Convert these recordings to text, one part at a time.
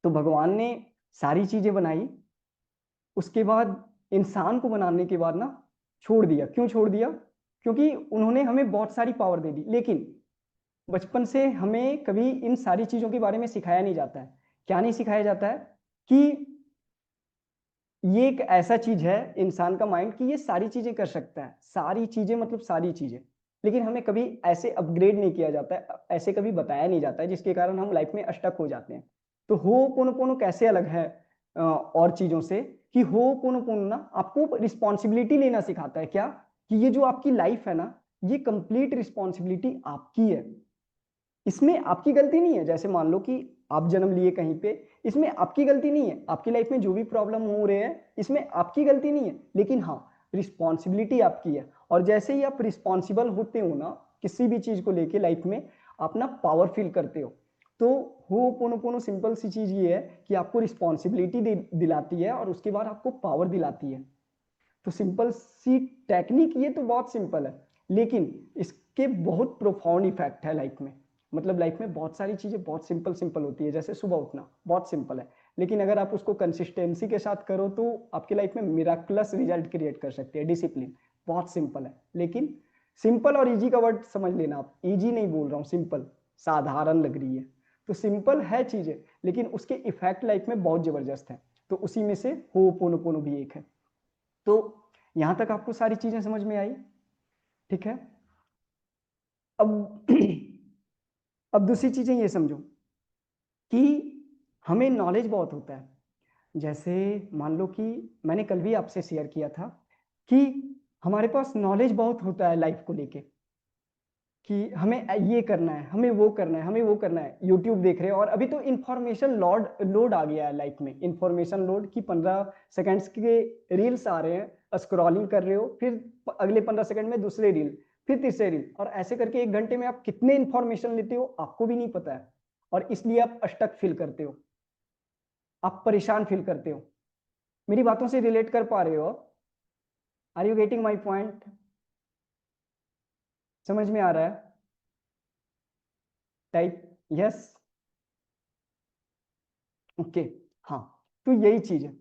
तो भगवान ने सारी चीजें बनाई, उसके बाद इंसान को बनाने के बाद ना छोड़ दिया। क्यों छोड़ दिया? क्योंकि उन्होंने हमें बहुत सारी पावर दे दी, लेकिन बचपन से हमें कभी इन सारी चीजों के बारे में सिखाया नहीं जाता है। क्या नहीं सिखाया जाता है? कि ये एक ऐसा चीज है इंसान का माइंड कि ये सारी चीजें कर सकता है, सारी चीजें मतलब सारी चीजें, लेकिन हमें कभी ऐसे अपग्रेड नहीं किया जाता है, ऐसे कभी बताया नहीं जाता है, जिसके कारण हम लाइफ में अटक हो जाते हैं। तो होपोनोपोनो कैसे अलग है और चीजों से, कि होपोनोपोनो ना आपको रिस्पॉन्सिबिलिटी लेना सिखाता है। क्या? कि ये जो आपकी लाइफ है ना, ये कंप्लीट रिस्पॉन्सिबिलिटी आपकी है, इसमें आपकी गलती नहीं है। जैसे मान लो कि आप जन्म लिए कहीं पे, इसमें आपकी गलती नहीं है। आपकी लाइफ में जो भी प्रॉब्लम हो रहे हैं, इसमें आपकी गलती नहीं है, लेकिन हाँ, रिस्पॉन्सिबिलिटी आपकी है। और जैसे ही आप रिस्पॉन्सिबल होते हो ना किसी भी चीज को लेके लाइफ में, आप ना पावर फील करते हो। तो होपोनोपोनो सिंपल सी चीज ये है कि आपको रिस्पॉन्सिबिलिटी दिलाती है और उसके बाद आपको पावर दिलाती है। तो सिंपल सी टेक्निक, ये तो बहुत सिंपल है, लेकिन इसके बहुत प्रोफाउंड इफेक्ट है लाइफ में। मतलब लाइफ में बहुत सारी चीजें बहुत सिंपल सिंपल होती है, जैसे सुबह उठना बहुत सिंपल है, लेकिन अगर आप उसको कंसिस्टेंसी के साथ करो तो आपकी लाइफ में मिराकुलस रिजल्ट क्रिएट कर सकते हैं। डिसिप्लिन बहुत सिंपल है, लेकिन सिंपल और इजी का वर्ड समझ लेना आप, इजी नहीं बोल रहा हूँ, सिंपल, साधारण लग रही है तो सिंपल है चीजें, लेकिन उसके इफेक्ट लाइफ में बहुत जबरदस्त है। तो उसी में से होपोनोपोनो भी एक है। तो यहां तक आपको सारी चीजें समझ में आई? ठीक है। अब अब दूसरी चीजें ये समझो कि हमें नॉलेज बहुत होता है। जैसे मान लो कि मैंने कल भी आपसे शेयर किया था कि हमारे पास नॉलेज बहुत होता है लाइफ को लेके, कि हमें ये करना है, हमें वो करना है, हमें वो करना है। यूट्यूब देख रहे हैं और अभी तो इंफॉर्मेशन लोड आ गया है लाइफ में, इंफॉर्मेशन लोड की 15 सेकंड्स के रील्स आ रहे हैं, स्क्रॉलिंग कर रहे हो, फिर अगले 15 सेकंड में दूसरे रील, फिर तीसरे रील, और ऐसे करके 1 घंटे में आप कितने इंफॉर्मेशन लेते हो आपको भी नहीं पता है। और इसलिए आप अटक फील करते हो, आप परेशान फील करते हो। मेरी बातों से रिलेट कर पा रहे हो? Are you getting my point? समझ में आ रहा है? Type yes. ओके। हाँ, तो यही चीज है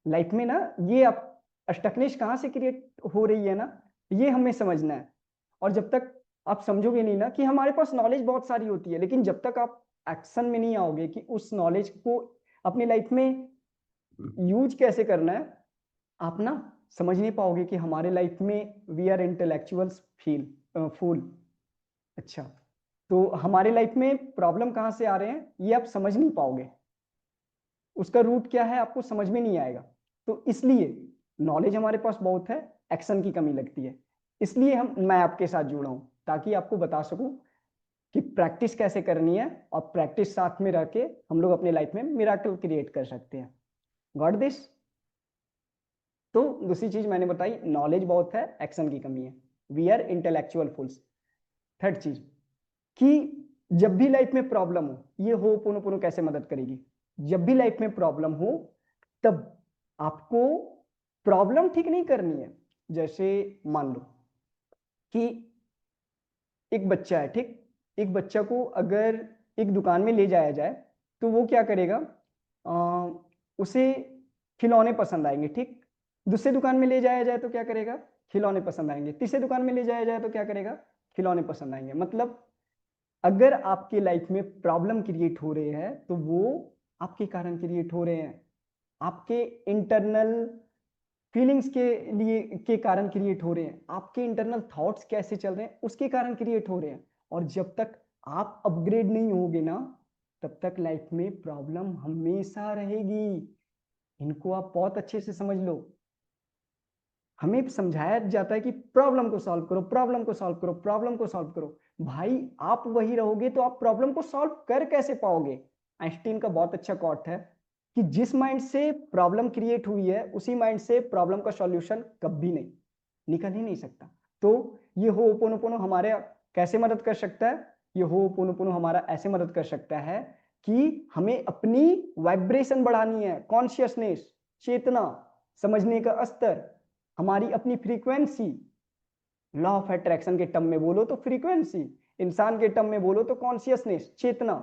लाइफ में ना, ये आप स्टकनेस कहाँ से क्रिएट हो रही है ना, ये हमें समझना है। और जब तक आप समझोगे नहीं ना कि हमारे पास नॉलेज बहुत सारी होती है, लेकिन जब तक आप एक्शन में नहीं आओगे कि उस नॉलेज को अपनी लाइफ में यूज कैसे करना है, आप ना समझ नहीं पाओगे कि हमारे लाइफ में वी आर इंटेलेक्चुअल्स फील फूल। अच्छा, तो हमारे लाइफ में प्रॉब्लम कहाँ से आ रहे हैं ये आप समझ नहीं पाओगे, उसका रूट क्या है आपको समझ में नहीं आएगा। तो इसलिए नॉलेज हमारे पास बहुत है, एक्शन की कमी लगती है। इसलिए मैं आपके साथ जुड़ा हूं ताकि आपको बता सकूं कि प्रैक्टिस कैसे करनी है, और प्रैक्टिस साथ में रह के हम लोग अपने लाइफ में मिराकल क्रिएट कर सकते हैं। Got this? तो दूसरी चीज मैंने बताई, नॉलेज बहुत है, एक्शन की कमी है, we are intellectual fools. Third चीज कि जब भी लाइफ में प्रॉब्लम हो, ये होपोनोपोनो कैसे मदद करेगी? जब भी लाइफ में प्रॉब्लम हो तब आपको प्रॉब्लम ठीक नहीं करनी है। जैसे मान लो कि एक बच्चा है, ठीक, एक बच्चा को अगर एक दुकान में ले जाया जाए तो वो क्या करेगा? उसे खिलौने पसंद आएंगे, ठीक। दूसरे दुकान में ले जाया जाए तो क्या करेगा? खिलौने पसंद आएंगे। तीसरे दुकान में ले जाया जाए तो क्या करेगा? खिलौने पसंद आएंगे। मतलब अगर आपके लाइफ में प्रॉब्लम क्रिएट हो रहे हैं तो वो आपके कारण क्रिएट हो रहे हैं, आपके इंटरनल फीलिंग्स के लिए के कारण क्रिएट हो रहे हैं, आपके इंटरनल थॉट्स कैसे चल रहे हैं उसके कारण क्रिएट हो रहे हैं। और जब तक आप अपग्रेड नहीं होगे ना, तब तक लाइफ में प्रॉब्लम हमेशा रहेगी। इनको आप बहुत अच्छे से समझ लो। हमें समझाया जाता है कि प्रॉब्लम को सॉल्व करो, प्रॉब्लम को सॉल्व करो, प्रॉब्लम को सॉल्व करो। भाई आप वही रहोगे तो आप प्रॉब्लम को सॉल्व कर कैसे पाओगे? आइंस्टीन का बहुत अच्छा कोट है कि जिस माइंड से प्रॉब्लम क्रिएट हुई है उसी माइंड से प्रॉब्लम का सॉल्यूशन कभी नहीं निकल ही नहीं सकता। तो ये होपोनोपोनो हमारे कैसे मदद कर सकता है? ये होपोनोपोनो हमारा ऐसे मदद कर सकता है कि हमें अपनी वाइब्रेशन बढ़ानी है, कॉन्शियसनेस, चेतना, समझने का स्तर, हमारी अपनी फ्रीक्वेंसी। लॉ ऑफ अट्रैक्शन के टर्म में बोलो तो फ्रीक्वेंसी, इंसान के टर्म में बोलो तो कॉन्शियसनेस, चेतना,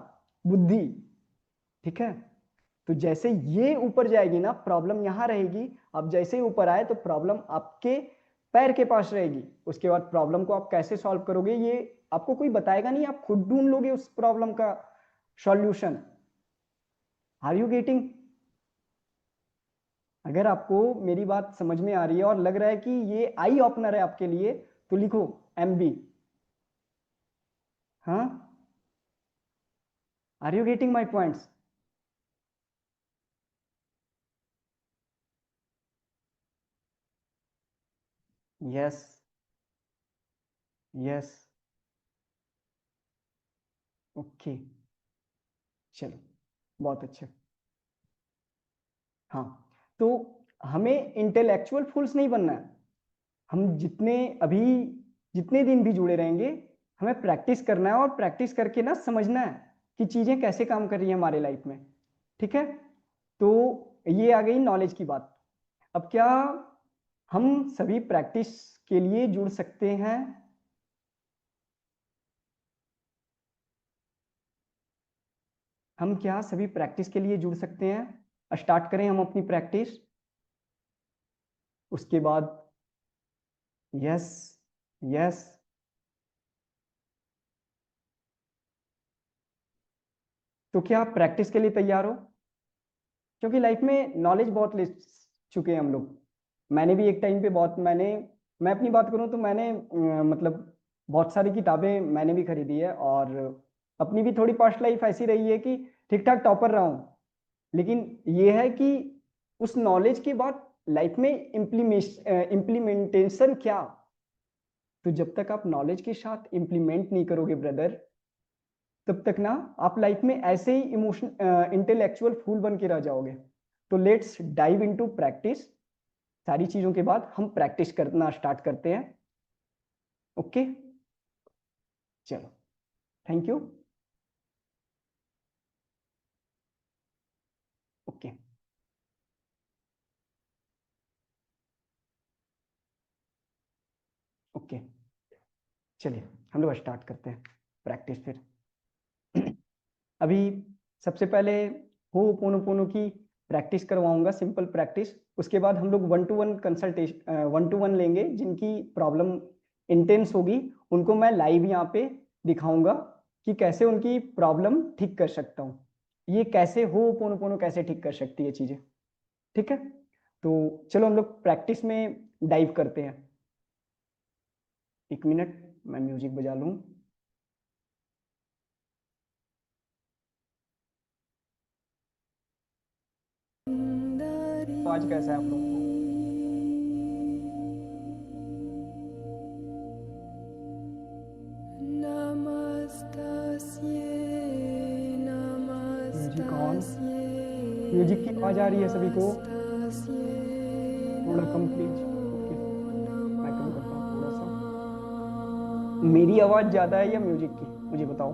बुद्धि। ठीक है? तो जैसे ये ऊपर जाएगी ना, प्रॉब्लम यहाँ रहेगी। आप जैसे ही ऊपर आए तो प्रॉब्लम आपके पैर के पास रहेगी। उसके बाद प्रॉब्लम को आप कैसे सॉल्व करोगे ये आपको कोई बताएगा नहीं, आप खुद ढूंढ लोगे उस प्रॉब्लम का सॉल्यूशन। Are you getting? अगर आपको मेरी बात समझ में आ रही है और लग रहा है कि ये आई ओपनर है आपके लिए, तो लिखो MB। हाँ, are you getting my points? Yes, yes, okay, चलो, बहुत अच्छे। हाँ, तो हमें इंटेलेक्चुअल फूल्स नहीं बनना है। हम जितने दिन भी जुड़े रहेंगे, हमें प्रैक्टिस करना है और प्रैक्टिस करके ना समझना है कि चीजें कैसे काम कर रही है हमारे लाइफ में। ठीक है, तो ये आ गई नॉलेज की बात। अब क्या हम सभी प्रैक्टिस के लिए जुड़ सकते हैं? हम क्या सभी प्रैक्टिस के लिए जुड़ सकते हैं? स्टार्ट करें हम अपनी प्रैक्टिस। उसके बाद यस, यस, तो क्या आप प्रैक्टिस के लिए तैयार हो? क्योंकि लाइफ में नॉलेज बहुत ले चुके हैं हम लोग। मैंने भी एक टाइम पे मैं अपनी बात करूं तो मैंने मतलब बहुत सारी किताबें मैंने भी खरीदी है, और अपनी भी थोड़ी पास्ट लाइफ ऐसी रही है कि ठीक ठाक टॉपर रहा हूं। लेकिन ये है कि उस नॉलेज के बाद लाइफ में इम्प्लीमेंटेशन क्या? तो जब तक आप नॉलेज के साथ इम्प्लीमेंट नहीं करोगे ब्रदर, तब तक ना आप लाइफ में ऐसे ही इमोशन इंटेलेक्चुअल फूल बन के रह जाओगे। तो लेट्स डाइव इनटू प्रैक्टिस। सारी चीजों के बाद हम प्रैक्टिस करना स्टार्ट करते हैं। ओके, चलो, थैंक यू। ओके, ओके, चलिए हम लोग स्टार्ट करते हैं प्रैक्टिस फिर। अभी सबसे पहले होपोनोपोनो की प्रैक्टिस करवाऊंगा, सिंपल प्रैक्टिस। उसके बाद हम लोग 1-to-1 कंसल्टेशन 1-to-1 लेंगे। जिनकी प्रॉब्लम इंटेंस होगी उनको मैं लाइव यहाँ पे दिखाऊंगा कि कैसे उनकी प्रॉब्लम ठीक कर सकता हूँ। ये कैसे होपोनोपोनो कैसे ठीक कर सकती है चीजें। ठीक है, तो चलो हम लोग प्रैक्टिस में डाइव करते हैं। एक मिनट, मैं म्यूजिक बजा लूँ। तो आज कैसा है आप लोगों को? Music on. म्यूजिक की आवाज आ रही है सभी को? थोड़ा कम प्लीज। ओके, मैं कम करता हूँ थोड़ा सा। मेरी आवाज ज्यादा है या म्यूजिक की, मुझे बताओ।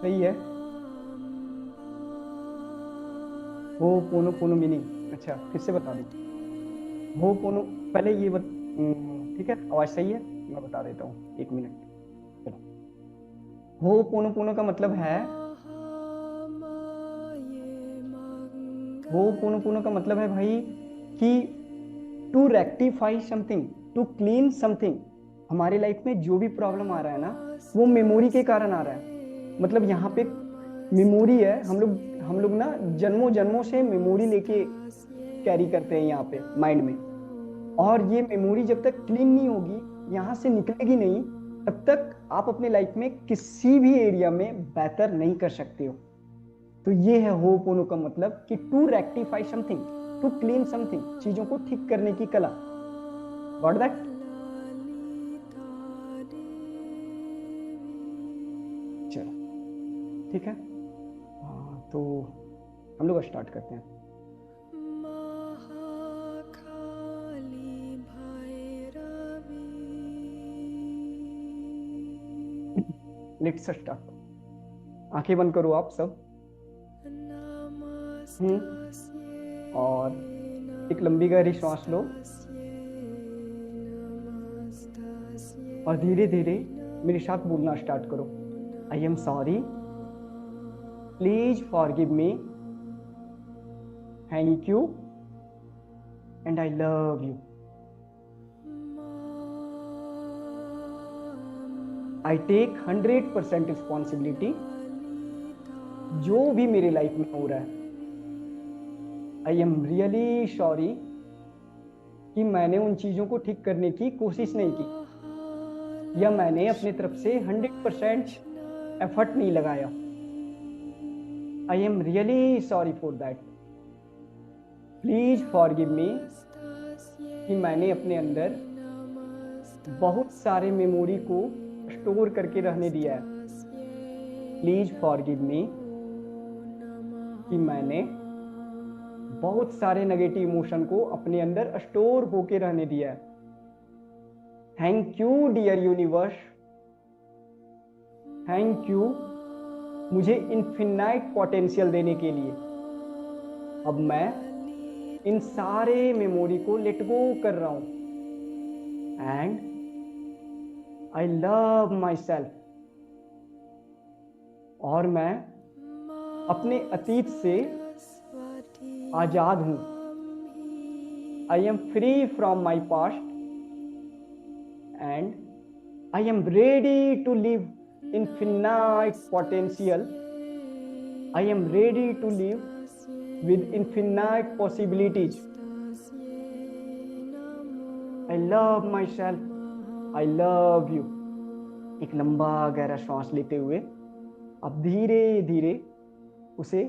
सही है। हो पोनो पोनो मीनिंग, अच्छा फिर से बता दूं। हो पोनो, पहले ठीक है, आवाज सही है, मैं बता देता हूँ, एक मिनट। चलो, हो पोनो पोनो का मतलब है, हो पोनो पोनो का मतलब है भाई कि to rectify something, to clean something. हमारे लाइफ में जो भी प्रॉब्लम आ रहा है ना, वो मेमोरी के कारण आ रहा है। मतलब यहाँ पे मेमोरी है, हम लोग ना जन्मों जन्मों से मेमोरी लेके कैरी करते हैं यहाँ पे माइंड में। और ये मेमोरी जब तक क्लीन नहीं होगी, यहाँ से निकलेगी नहीं, तब तक आप अपने लाइफ में किसी भी एरिया में बेहतर नहीं कर सकते हो। तो ये है होपोनो का मतलब कि to rectify something, to clean something, चीजों को ठीक करने की कला। Got that? चलो, ठीक है। हाँ, तो हम लोग स्टार्ट करते हैं। Let's start. आंखें बंद करो आप सब। और एक लंबी गहरी सांस लो, और धीरे धीरे मेरे साथ बोलना स्टार्ट करो। I am sorry, please forgive me, thank you and I love you. I take 100% responsibility जो भी मेरे लाइफ में हो रहा है। आई एम रियली सॉरी कि मैंने उन चीजों को ठीक करने की कोशिश नहीं की, या मैंने अपनी तरफ से 100% एफर्ट नहीं लगाया। आई am really sorry for that, please forgive me कि मैंने अपने अंदर बहुत सारे मेमोरी को स्टोर करके रहने दिया है। प्लीज फॉरगिव मी कि मैंने बहुत सारे नेगेटिव इमोशन को अपने अंदर स्टोर होके रहने दिया है। Thank you dear universe, thank you मुझे इनफिनाइट पोटेंशियल देने के लिए। अब मैं इन सारे मेमोरी को लेट गो कर रहा हूं and I love myself. और मैं अपने अतीत से आजाद हूं। I am free from my past and I am ready to live infinite potential. I am ready to live with infinite possibilities. I love myself. I love you. एक लंबा गहरा श्वास लेते हुए अब धीरे धीरे उसे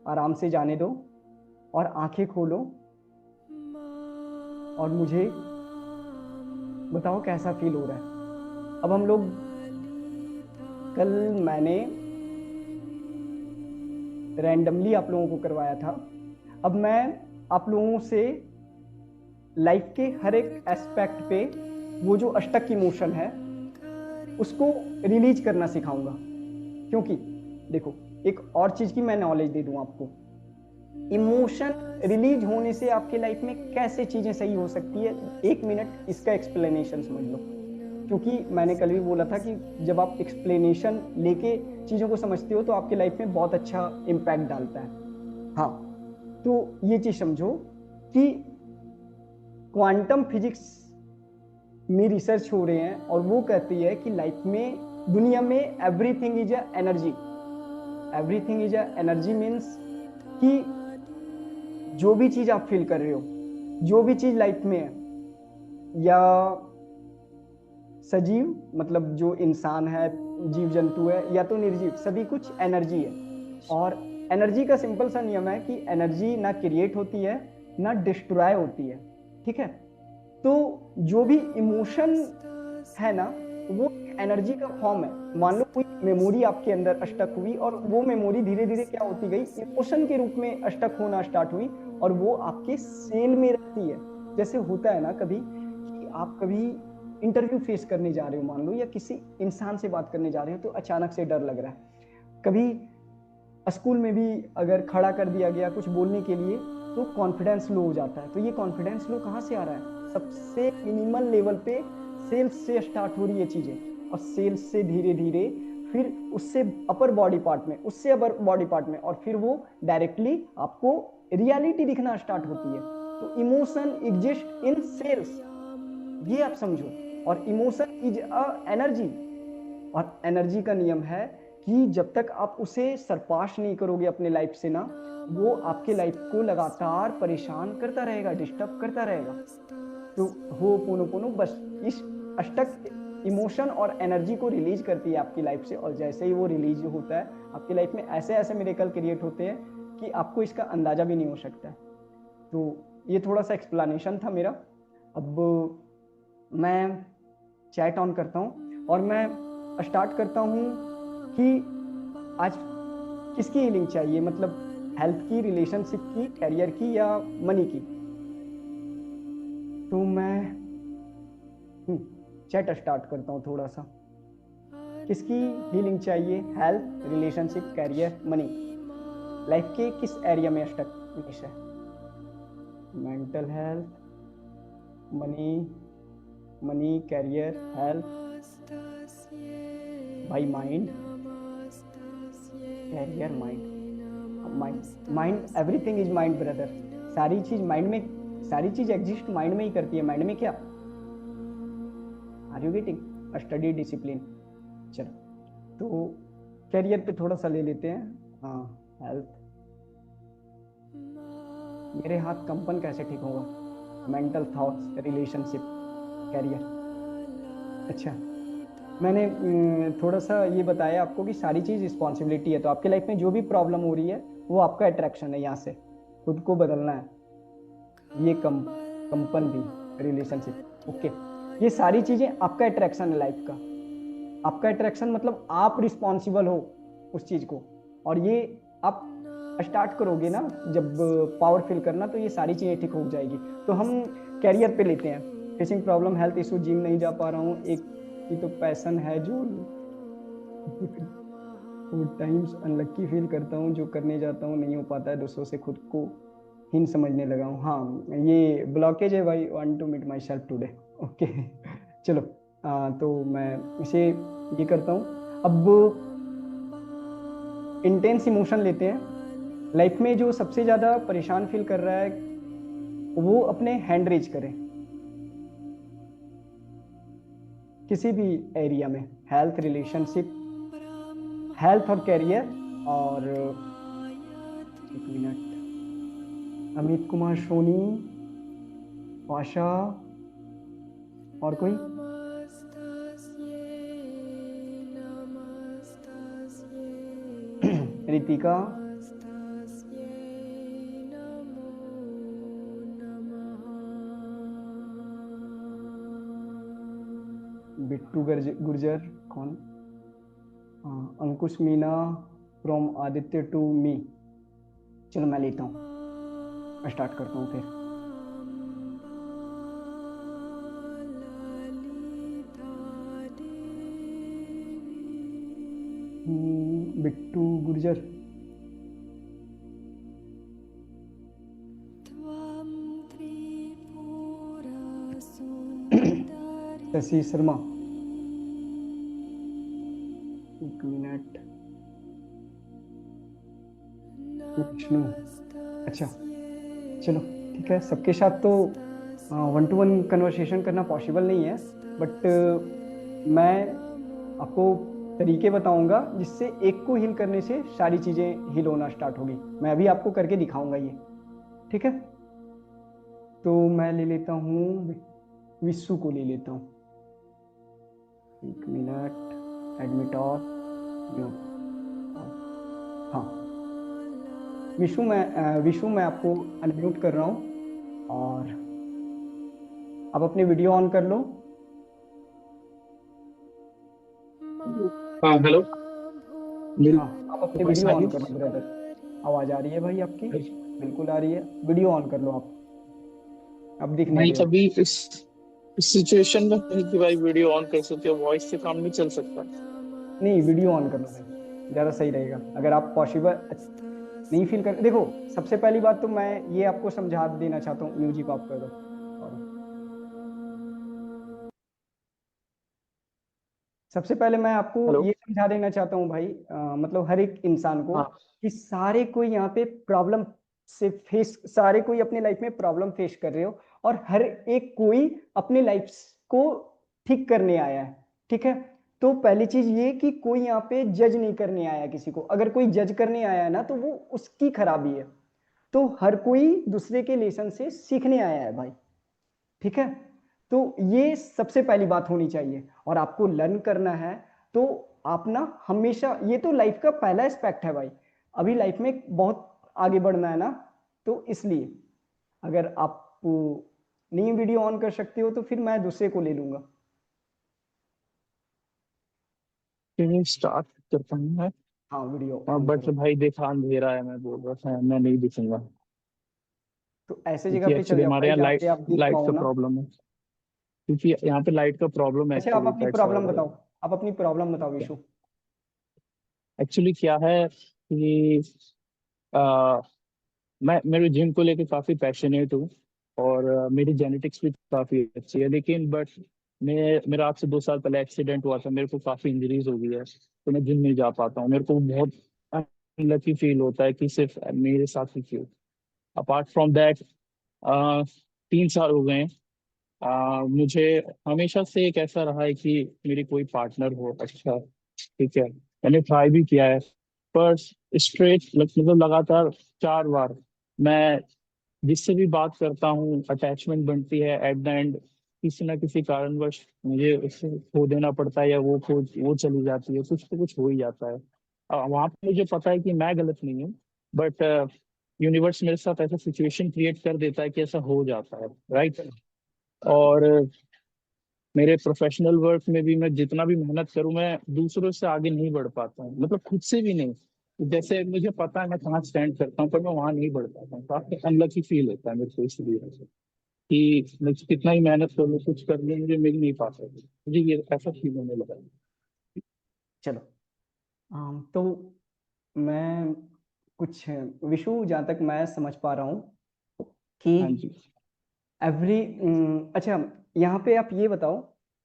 आराम से जाने दो और आंखें खोलो और मुझे बताओ कैसा फील हो रहा है। अब हम लोग कल मैंने रैंडमली आप लोगों को करवाया था, अब मैं आप लोगों से लाइफ के हर एक एस्पेक्ट पे वो जो अष्टक इमोशन है उसको रिलीज करना सिखाऊंगा। क्योंकि देखो, एक और चीज की मैं नॉलेज दे दूं आपको, इमोशन रिलीज होने से आपके लाइफ में कैसे चीजें सही हो सकती है। 1 मिनट इसका एक्सप्लेनेशन समझ लो, क्योंकि मैंने कल भी बोला था कि जब आप एक्सप्लेनेशन लेके चीज़ों को समझते हो तो आपके लाइफ में बहुत अच्छा इम्पैक्ट डालता है। हाँ, तो ये चीज़ समझो कि क्वांटम फिजिक्स में रिसर्च हो रहे हैं और वो कहती है कि लाइफ में, दुनिया में everything is a energy. Everything is a energy means कि जो भी चीज़ आप फील कर रहे हो, जो भी चीज़ लाइफ में है, या सजीव मतलब जो इंसान है, जीव जंतु है, या तो निर्जीव, सभी कुछ एनर्जी है। और एनर्जी का सिंपल सा नियम है कि एनर्जी ना क्रिएट होती है ना डिस्ट्रॉय होती है। ठीक है, तो जो भी इमोशन है ना, वो एनर्जी का फॉर्म है। मान लो कोई मेमोरी आपके अंदर अष्टक हुई और वो मेमोरी धीरे धीरे क्या होती गई, इमोशन के रूप में अष्टक होना स्टार्ट हुई और वो आपके सेल में रहती है। जैसे होता है ना कभी कि आप कभी इंटरव्यू फेस करने जा रहे हो, मान लो, या किसी इंसान से बात करने जा रहे हो तो अचानक से डर लग रहा है। कभी स्कूल में भी अगर खड़ा कर दिया गया कुछ बोलने के लिए तो कॉन्फिडेंस लो हो जाता है। तो ये कॉन्फिडेंस लो कहाँ से आ रहा है? सबसे मिनिमल लेवल पे सेल्स से स्टार्ट हो रही है चीजें, और सेल्स से धीरे धीरे फिर उससे अपर बॉडी पार्ट में, उससे अपर बॉडी पार्ट में, और फिर वो डायरेक्टली आपको रियलिटी दिखना स्टार्ट होती है। तो इमोशन एग्जिस्ट इन सेल्स, ये आप समझो। और इमोशन इज अ एनर्जी, और एनर्जी का नियम है कि जब तक आप उसे सरपास नहीं करोगे अपने लाइफ से ना, वो आपके लाइफ को लगातार परेशान करता रहेगा, डिस्टर्ब करता रहेगा। तो हो पोनो बस इस अष्टक इमोशन और एनर्जी को रिलीज करती है आपकी लाइफ से, और जैसे ही वो रिलीज होता है आपकी लाइफ में ऐसे ऐसे मिरेकल क्रिएट होते हैं कि आपको इसका अंदाजा भी नहीं हो सकता है। तो ये थोड़ा सा एक्सप्लेनेशन था मेरा। अब मैं चैट ऑन करता हूँ और मैं स्टार्ट करता हूँ कि आज किसकी हीलिंग चाहिए, मतलब हेल्थ की, रिलेशनशिप की, करियर की, या मनी की। तो मैं चैट स्टार्ट करता हूँ थोड़ा सा। किसकी हीलिंग चाहिए? Health, relationship, career, money. Life के किस एरिया में स्टक है? Mental health, money, career, health, भाई mind, career, mind everything is mind brother. सारी चीज माइंड में, सारी चीज एग्जिस्ट माइंड में ही करती है। माइंड में क्या, are you getting, study discipline. चलो, तो कैरियर पे थोड़ा सा ले लेते हैं। हाँ, हेल्थ, मेरे हाथ कंपन कैसे ठीक होगा, मेंटल थॉट्स, रिलेशनशिप, कैरियर। अच्छा, मैंने थोड़ा सा ये बताया आपको कि सारी चीज रिस्पॉन्सिबिलिटी है। तो आपके लाइफ में जो भी प्रॉब्लम हो रही है वो आपका अट्रैक्शन है, यहाँ से खुद को बदलना है। ये कंपन भी, रिलेशनशिप, ओके, ये सारी चीजें आपका अट्रैक्शन है लाइफ का। आपका अट्रैक्शन मतलब आप रिस्पॉन्सिबल हो उस चीज को। और ये आप स्टार्ट करोगे ना जब पावर फील करना, तो ये सारी चीजें ठीक हो जाएगी। तो हम कैरियर पे लेते हैं। Facing problem, health issue, gym नहीं जा पा रहा हूँ, एक ही तो पैशन है जो टाइम्स अनलक्की फील करता हूँ, जो करने जाता हूँ नहीं हो पाता है, दूसरों से खुद को हीन समझने लगा हूँ। हाँ, ये ब्लॉकेज है भाई, want to meet myself today. Okay, चलो, तो मैं इसे ये करता हूँ। अब इंटेंस इमोशन लेते हैं। लाइफ में जो सबसे ज्यादा परेशान फील कर रहा है वो अपने हैंड रेज करे, किसी भी एरिया में, हेल्थ, रिलेशनशिप, हेल्थ और कैरियर। और एक मिनट, अमित कुमार सोनी, आशा, और कोई, रितिका, बिट्टू गुर्जर, कौन, Ankush Meena, from Aditya to me. चलो मैं लेता हूँ, स्टार्ट करता हूँ फिर। बिट्टू गुर्जर, शशि शर्मा, एक मिनट, विष्णु। अच्छा, चलो ठीक है। सबके साथ तो 1-to-1 कन्वर्सेशन करना पॉसिबल नहीं है, बट मैं आपको तरीके बताऊंगा जिससे एक को हील करने से सारी चीजें हील होना स्टार्ट होगी। मैं अभी आपको करके दिखाऊंगा ये, ठीक है। तो मैं ले लेता हूँ, विश्व को ले लेता हूँ, एक मिनट, एडमिट और म्यूट। हाँ, विशु मैं आपको अनम्यूट कर रहा हूँ, और आप अपनी वीडियो ऑन कर लो। हाँ हेलो। मेरी हाँ, आप अपनी वॉइस वीडियो आ ऑन रही कर लो ब्रदर। आवाज आ रही है भाई आपकी, है? बिल्कुल आ रही है। वीडियो ऑन कर लो आप, अब दिख नहीं भाई रहे हो। अभी इस सिचुएशन में नहीं कि भाई वीडियो ऑन कर सकते हो, वॉइस से काम नहीं चल सकता। नहीं, वीडियो ऑन कर लो भाई, ज़्यादा सही रहेगा। अगर आप पॉसिबल नहीं फील कर, देखो, सबसे पहली बात तो मैं ये आपको समझा देना चाहता हूँ, म्यूजिक ऑफ कर दो। और सबसे पहले मैं आपको हेलो। ये समझा देना चाहता हूँ भाई, मतलब हर एक इंसान को, हाँ। कि सारे कोई यहाँ पे प्रॉब्लम से फेस, सारे कोई अपने लाइफ में प्रॉब्लम फेस कर रहे हो, और हर एक कोई अपने लाइफ को ठीक करने आया है, ठीक है। तो पहली चीज ये कि कोई यहाँ पे जज नहीं करने आया किसी को। अगर कोई जज करने आया है ना, तो वो उसकी खराबी है। तो हर कोई दूसरे के लेसन से सीखने आया है भाई, ठीक है। तो ये सबसे पहली बात होनी चाहिए, और आपको लर्न करना है। तो आप ना हमेशा, ये तो लाइफ का पहला एस्पेक्ट है भाई, अभी लाइफ में बहुत आगे बढ़ना है ना, तो इसलिए अगर आप नहीं वीडियो ऑन कर सकते हो तो फिर मैं दूसरे को ले लूंगा। स्टार्ट करता हूँ मैं। हाँ, वीडियो हाँ ऑन बट करो। भाई देखा अंधेरा है, मैं बोल रहा था मैं नहीं दिखूंगा, तो ऐसे जगह क्योंकि पे चले एक्चुअली जाओ हमारे भाई यहाँ जहाँ लाइट पे आप देख लाइट पाओ का ना। प्रॉब्लम है। क्योंकि यहाँ पे लाइट का प्रॉब्लम है अच्छा, आप एक्चुअली, अपनी दैट्स प्रॉब्लम व्हाई। बताओ, आप अपनी प्रॉब्लम बताओ विशु। एक्चुअली क्या है कि आ, मैं मेरे जिम को लेके काफी पैशनेट हूँ, और मेरी जेनेटिक्स भी काफी अच्छी है, लेकिन बट मेरा आज से 2 साल पहले एक्सीडेंट हुआ था, मेरे को काफी इंजरीज हो गई है, तो मैं जिम नहीं जा पाता हूँ। मेरे को बहुत अनलकी फील होता है कि सिर्फ मेरे साथ ही क्यों। अपार्ट फ्रॉम दैट, 3 साल हो गए हैं। मुझे हमेशा से एक ऐसा रहा है कि मेरी कोई पार्टनर हो अच्छा, ठीक है। मैंने ट्राई भी किया है, पर स्ट्रेट मतलब लगातार 4 बार मैं जिससे भी बात करता हूँ अटैचमेंट बनती है, एट द एंड किसी ना किसी कारणवश मुझे उससे खो देना पड़ता है, या वो चली जाती है, कुछ तो कुछ हो ही जाता है। वहां पे मुझे पता है कि मैं गलत नहीं हूँ, बट यूनिवर्स मेरे साथ ऐसा सिचुएशन क्रिएट कर देता है कि ऐसा हो जाता है, राइट। और मेरे प्रोफेशनल वर्क में भी मैं जितना भी मेहनत करूं, मैं दूसरों से आगे नहीं बढ़ पाता हूँ, मतलब खुद से भी नहीं। जैसे मुझे पता है मैं कहाँ स्टैंड करता हूँ, पर मैं वहां नहीं बढ़ पाता हूँ। काफी अनलकी फील होता है मेरे को इस वजह से कि मैं कितना ही मेहनत कर लूँ, कुछ कर लूँ, मुझे मिल नहीं पाता। मुझे ये ऐसा फील होने लगा है। चलो, तो मैं कुछ विशु, जहाँ तक मैं समझ पा रहा हूँ कि हाँ जी। एवरी अच्छा, यहाँ पे आप ये बताओ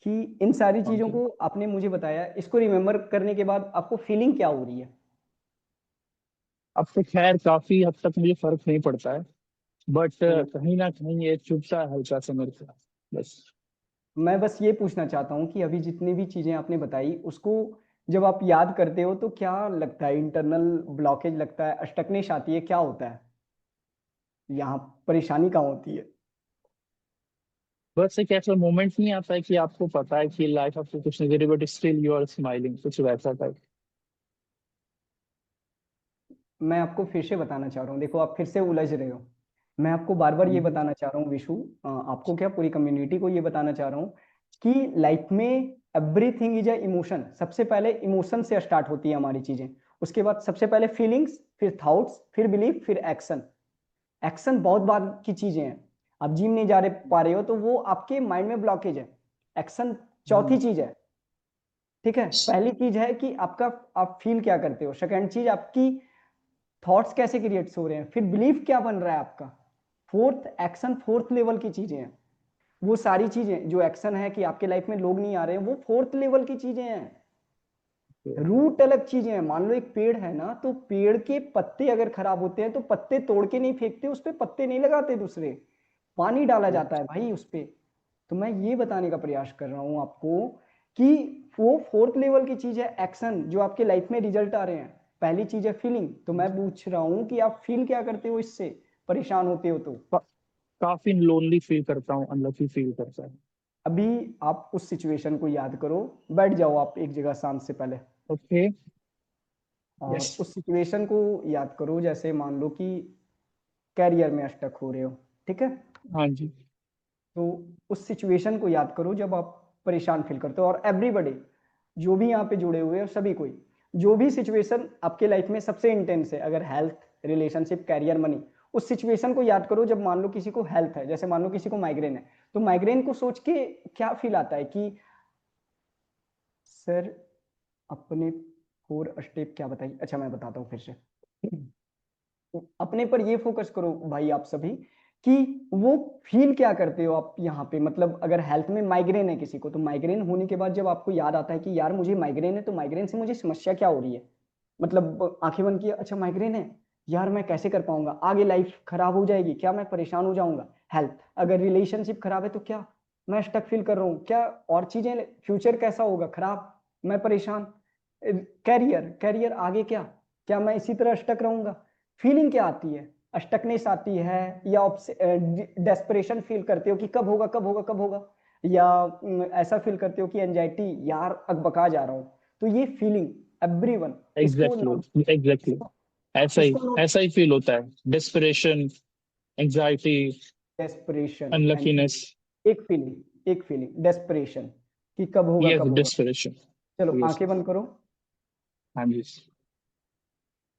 कि इन सारी हाँ चीजों जी। को आपने मुझे बताया, इसको रिमेम्बर करने के बाद आपको फीलिंग क्या हो रही है? अब तो खैर काफी हद तक मुझे फर्क नहीं पड़ता है, बट तो कहीं ना कहीं ये चुभता है हल्का सा मेरे को, बस। मैं बस ये पूछना चाहता हूँ कि अभी जितनी भी चीजें आपने बताई उसको जब आप याद करते हो तो क्या लगता है? इंटरनल ब्लॉकेज लगता है, अष्टकनेश आती है, क्या होता है? यहाँ परेशानी कहाँ होती है? बस एक ऐसा मोमेंट नहीं आता है कि आपको पता है कि लाइफ आपको कुछ नहीं दे रही, but still you are smiling, कुछ वैसा टाइप। मैं आपको फिर से बताना चाह रहा हूँ, देखो आप फिर से उलझ रहे हो। मैं आपको बार बार हाँ ये जी। बताना चाह रहा हूँ विशु, आपको क्या, पूरी कम्युनिटी को ये बताना चाह रहा हूँ कि लाइफ में एवरीथिंग इज अ इमोशन। सबसे पहले इमोशन से स्टार्ट होती है हमारी चीजें, उसके बाद सबसे पहले फीलिंग्स, फिर थॉट्स, फिर बिलीफ, फिर एक्शन। एक्शन बहुत बाद की चीजें हैं। आप जिम नहीं जा रहे पा रहे हो तो वो आपके माइंड में ब्लॉकेज है। एक्शन चौथी चीज है। ठीक है, पहली चीज है कि आपका, आप फील क्या करते हो। सेकंड चीज, आपकी थॉट्स कैसे क्रिएट्स हो रहे हैं। फिर बिलीफ क्या बन रहा है आपका। फोर्थ एक्शन, फोर्थ लेवल की चीजें हैं। वो सारी चीजें जो एक्शन है कि आपके लाइफ में लोग नहीं आ रहे हैं, वो फोर्थ लेवल की चीजें हैं। रूट अलग चीजें हैं। मान लो एक पेड़ है ना, तो पेड़ के पत्ते अगर खराब होते हैं तो पत्ते तोड़ के नहीं फेंकते, उस पे पत्ते नहीं लगाते दूसरे, पानी डाला जाता है भाई उस पे। तो मैं ये बताने का प्रयास कर रहा हूं आपको कि वो फोर्थ लेवल की चीज है एक्शन, जो आपके लाइफ में रिजल्ट आ रहे हैं। पहली चीज है फीलिंग, तो मैं पूछ रहा हूं कि आप फील क्या करते हो इससे परेशान होते हो तो। का, काफी लोनली फील करता हूँ, अनलकी फील करता है। अभी आप उस सिचुएशन को याद करो, बैठ जाओ आप एक जगह शांत से पहले, ओके। और यस। उस सिचुएशन को याद करो। जैसे मान लो कि कैरियर में अटक हो रहे हो, ठीक है। हाँ जी। तो उस सिचुएशन को याद करो जब आप परेशान फील करते हो। और एवरीबडी, जो भी यहाँ पे जुड़े हुए हैं सभी कोई, जो भी सिचुएशन आपके लाइफ में सबसे इंटेंस है, अगर हेल्थ, रिलेशनशिप, कैरियर, मनी, उस सिचुएशन को याद करो। जब मान लो किसी को हेल्थ है, जैसे मान लो किसी को माइग्रेन है, तो माइग्रेन को सोच के क्या फील आता है कि सर अपने 4 स्टेप क्या बताइए। अच्छा मैं बताता हूँ फिर से। अपने पर ये फोकस करो भाई आप सभी, कि वो फील क्या करते हो आप यहाँ पे। मतलब अगर हेल्थ में माइग्रेन है किसी को, तो माइग्रेन होने के बाद जब आपको याद आता है कि यार मुझे माइग्रेन है, तो माइग्रेन से मुझे समस्या क्या हो रही है। मतलब आंखें बंद किया, अच्छा माइग्रेन है, यार मैं कैसे कर पाऊंगा, आगे लाइफ खराब हो जाएगी क्या, मैं परेशान हो जाऊंगा। हेल्थ, अगर रिलेशनशिप खराब है तो क्या, मैं स्टक फील कर रहा हूँ क्या, और चीजें, फ्यूचर कैसा होगा खराब, मैं परेशान। कैरियर, कैरियर आगे क्या, क्या मैं इसी तरह स्टक रहूंगा। फीलिंग क्या आती है, स्टकनेस आती है, या डेस्परेशन फील करते हो कि कब होगा कब होगा कब होगा, या ऐसा फील करते हो कि एंजाइटी, यार अकबका जा रहा हूं। तो ये फीलिंग एवरीवन, इसको नोट, एग्जैक्टली एग्जैक्टली। इसको इसको नोट। ऐसा ही फील होता है, डिस्परेशन, एंजाइटी, डेस्परेशन, अनलकीनेस। एक फीलिंग, एक फीलिंग डेस्परेशन, कि कब होगा यस, कब होगा। डिस्परेशन। चलो यस। आंखें बंद करो, हाँ जी।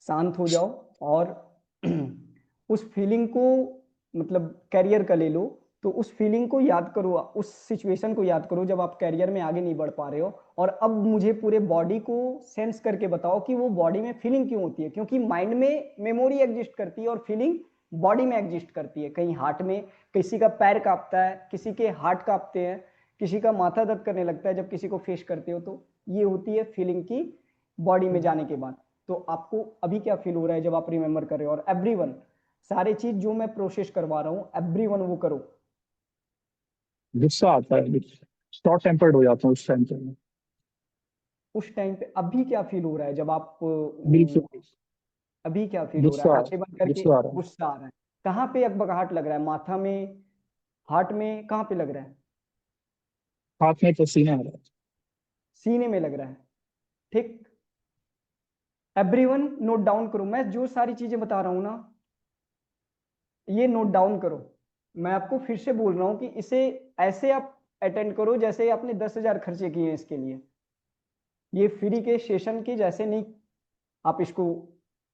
शांत हो जाओ, और उस फीलिंग को, मतलब कैरियर का ले लो, तो उस फीलिंग को याद करो, उस सिचुएशन को याद करो जब आप कैरियर में आगे नहीं बढ़ पा रहे हो। और अब मुझे पूरे बॉडी को सेंस करके बताओ कि वो बॉडी में फीलिंग क्यों होती है। क्योंकि माइंड में मेमोरी एग्जिस्ट करती है और फीलिंग बॉडी में एग्जिस्ट करती है। कहीं हार्ट में, किसी का पैर कांपता है, किसी के हार्ट कांपते हैं, किसी का माथा दर्द करने लगता है जब किसी को फेस करते हो, तो ये होती है फीलिंग की बॉडी में जाने के बाद। तो आपको अभी क्या फील हो रहा है जब आप रिमेंबर कर रहे हो? और एवरीवन, सारे चीज जो मैं प्रोसेस करवा रहा हूँ, एवरीवन वो करो। गुस्सा आता है, शॉर्ट टेम्पर्ड हो जाता हूँ उस टाइम पे मैं। उस टाइम पे अभी क्या फील हो रहा है जब आप बिल्कुल अभी क्या फील हो रहा है गुस्सा, आंखें बंद करके? गुस्सा आ रहा है। गुस्सा आ रहा है। कहाँ पे अकबकाहट लग रहा है? माथा में, हार्ट में, कहाँ पे लग रहा है? हाथ में पसीना आ रहा है। सीने में लग रहा है। ठीक। एवरीवन नोट डाउन करो, मैं जो सारी चीजें बता रहा हूं ना, ये नोट डाउन करो। मैं आपको फिर से बोल रहा हूं कि इसे ऐसे आप अटेंड करो जैसे आपने 10,000 खर्चे किए हैं इसके लिए। ये फ्री के सेशन की जैसे नहीं आप इसको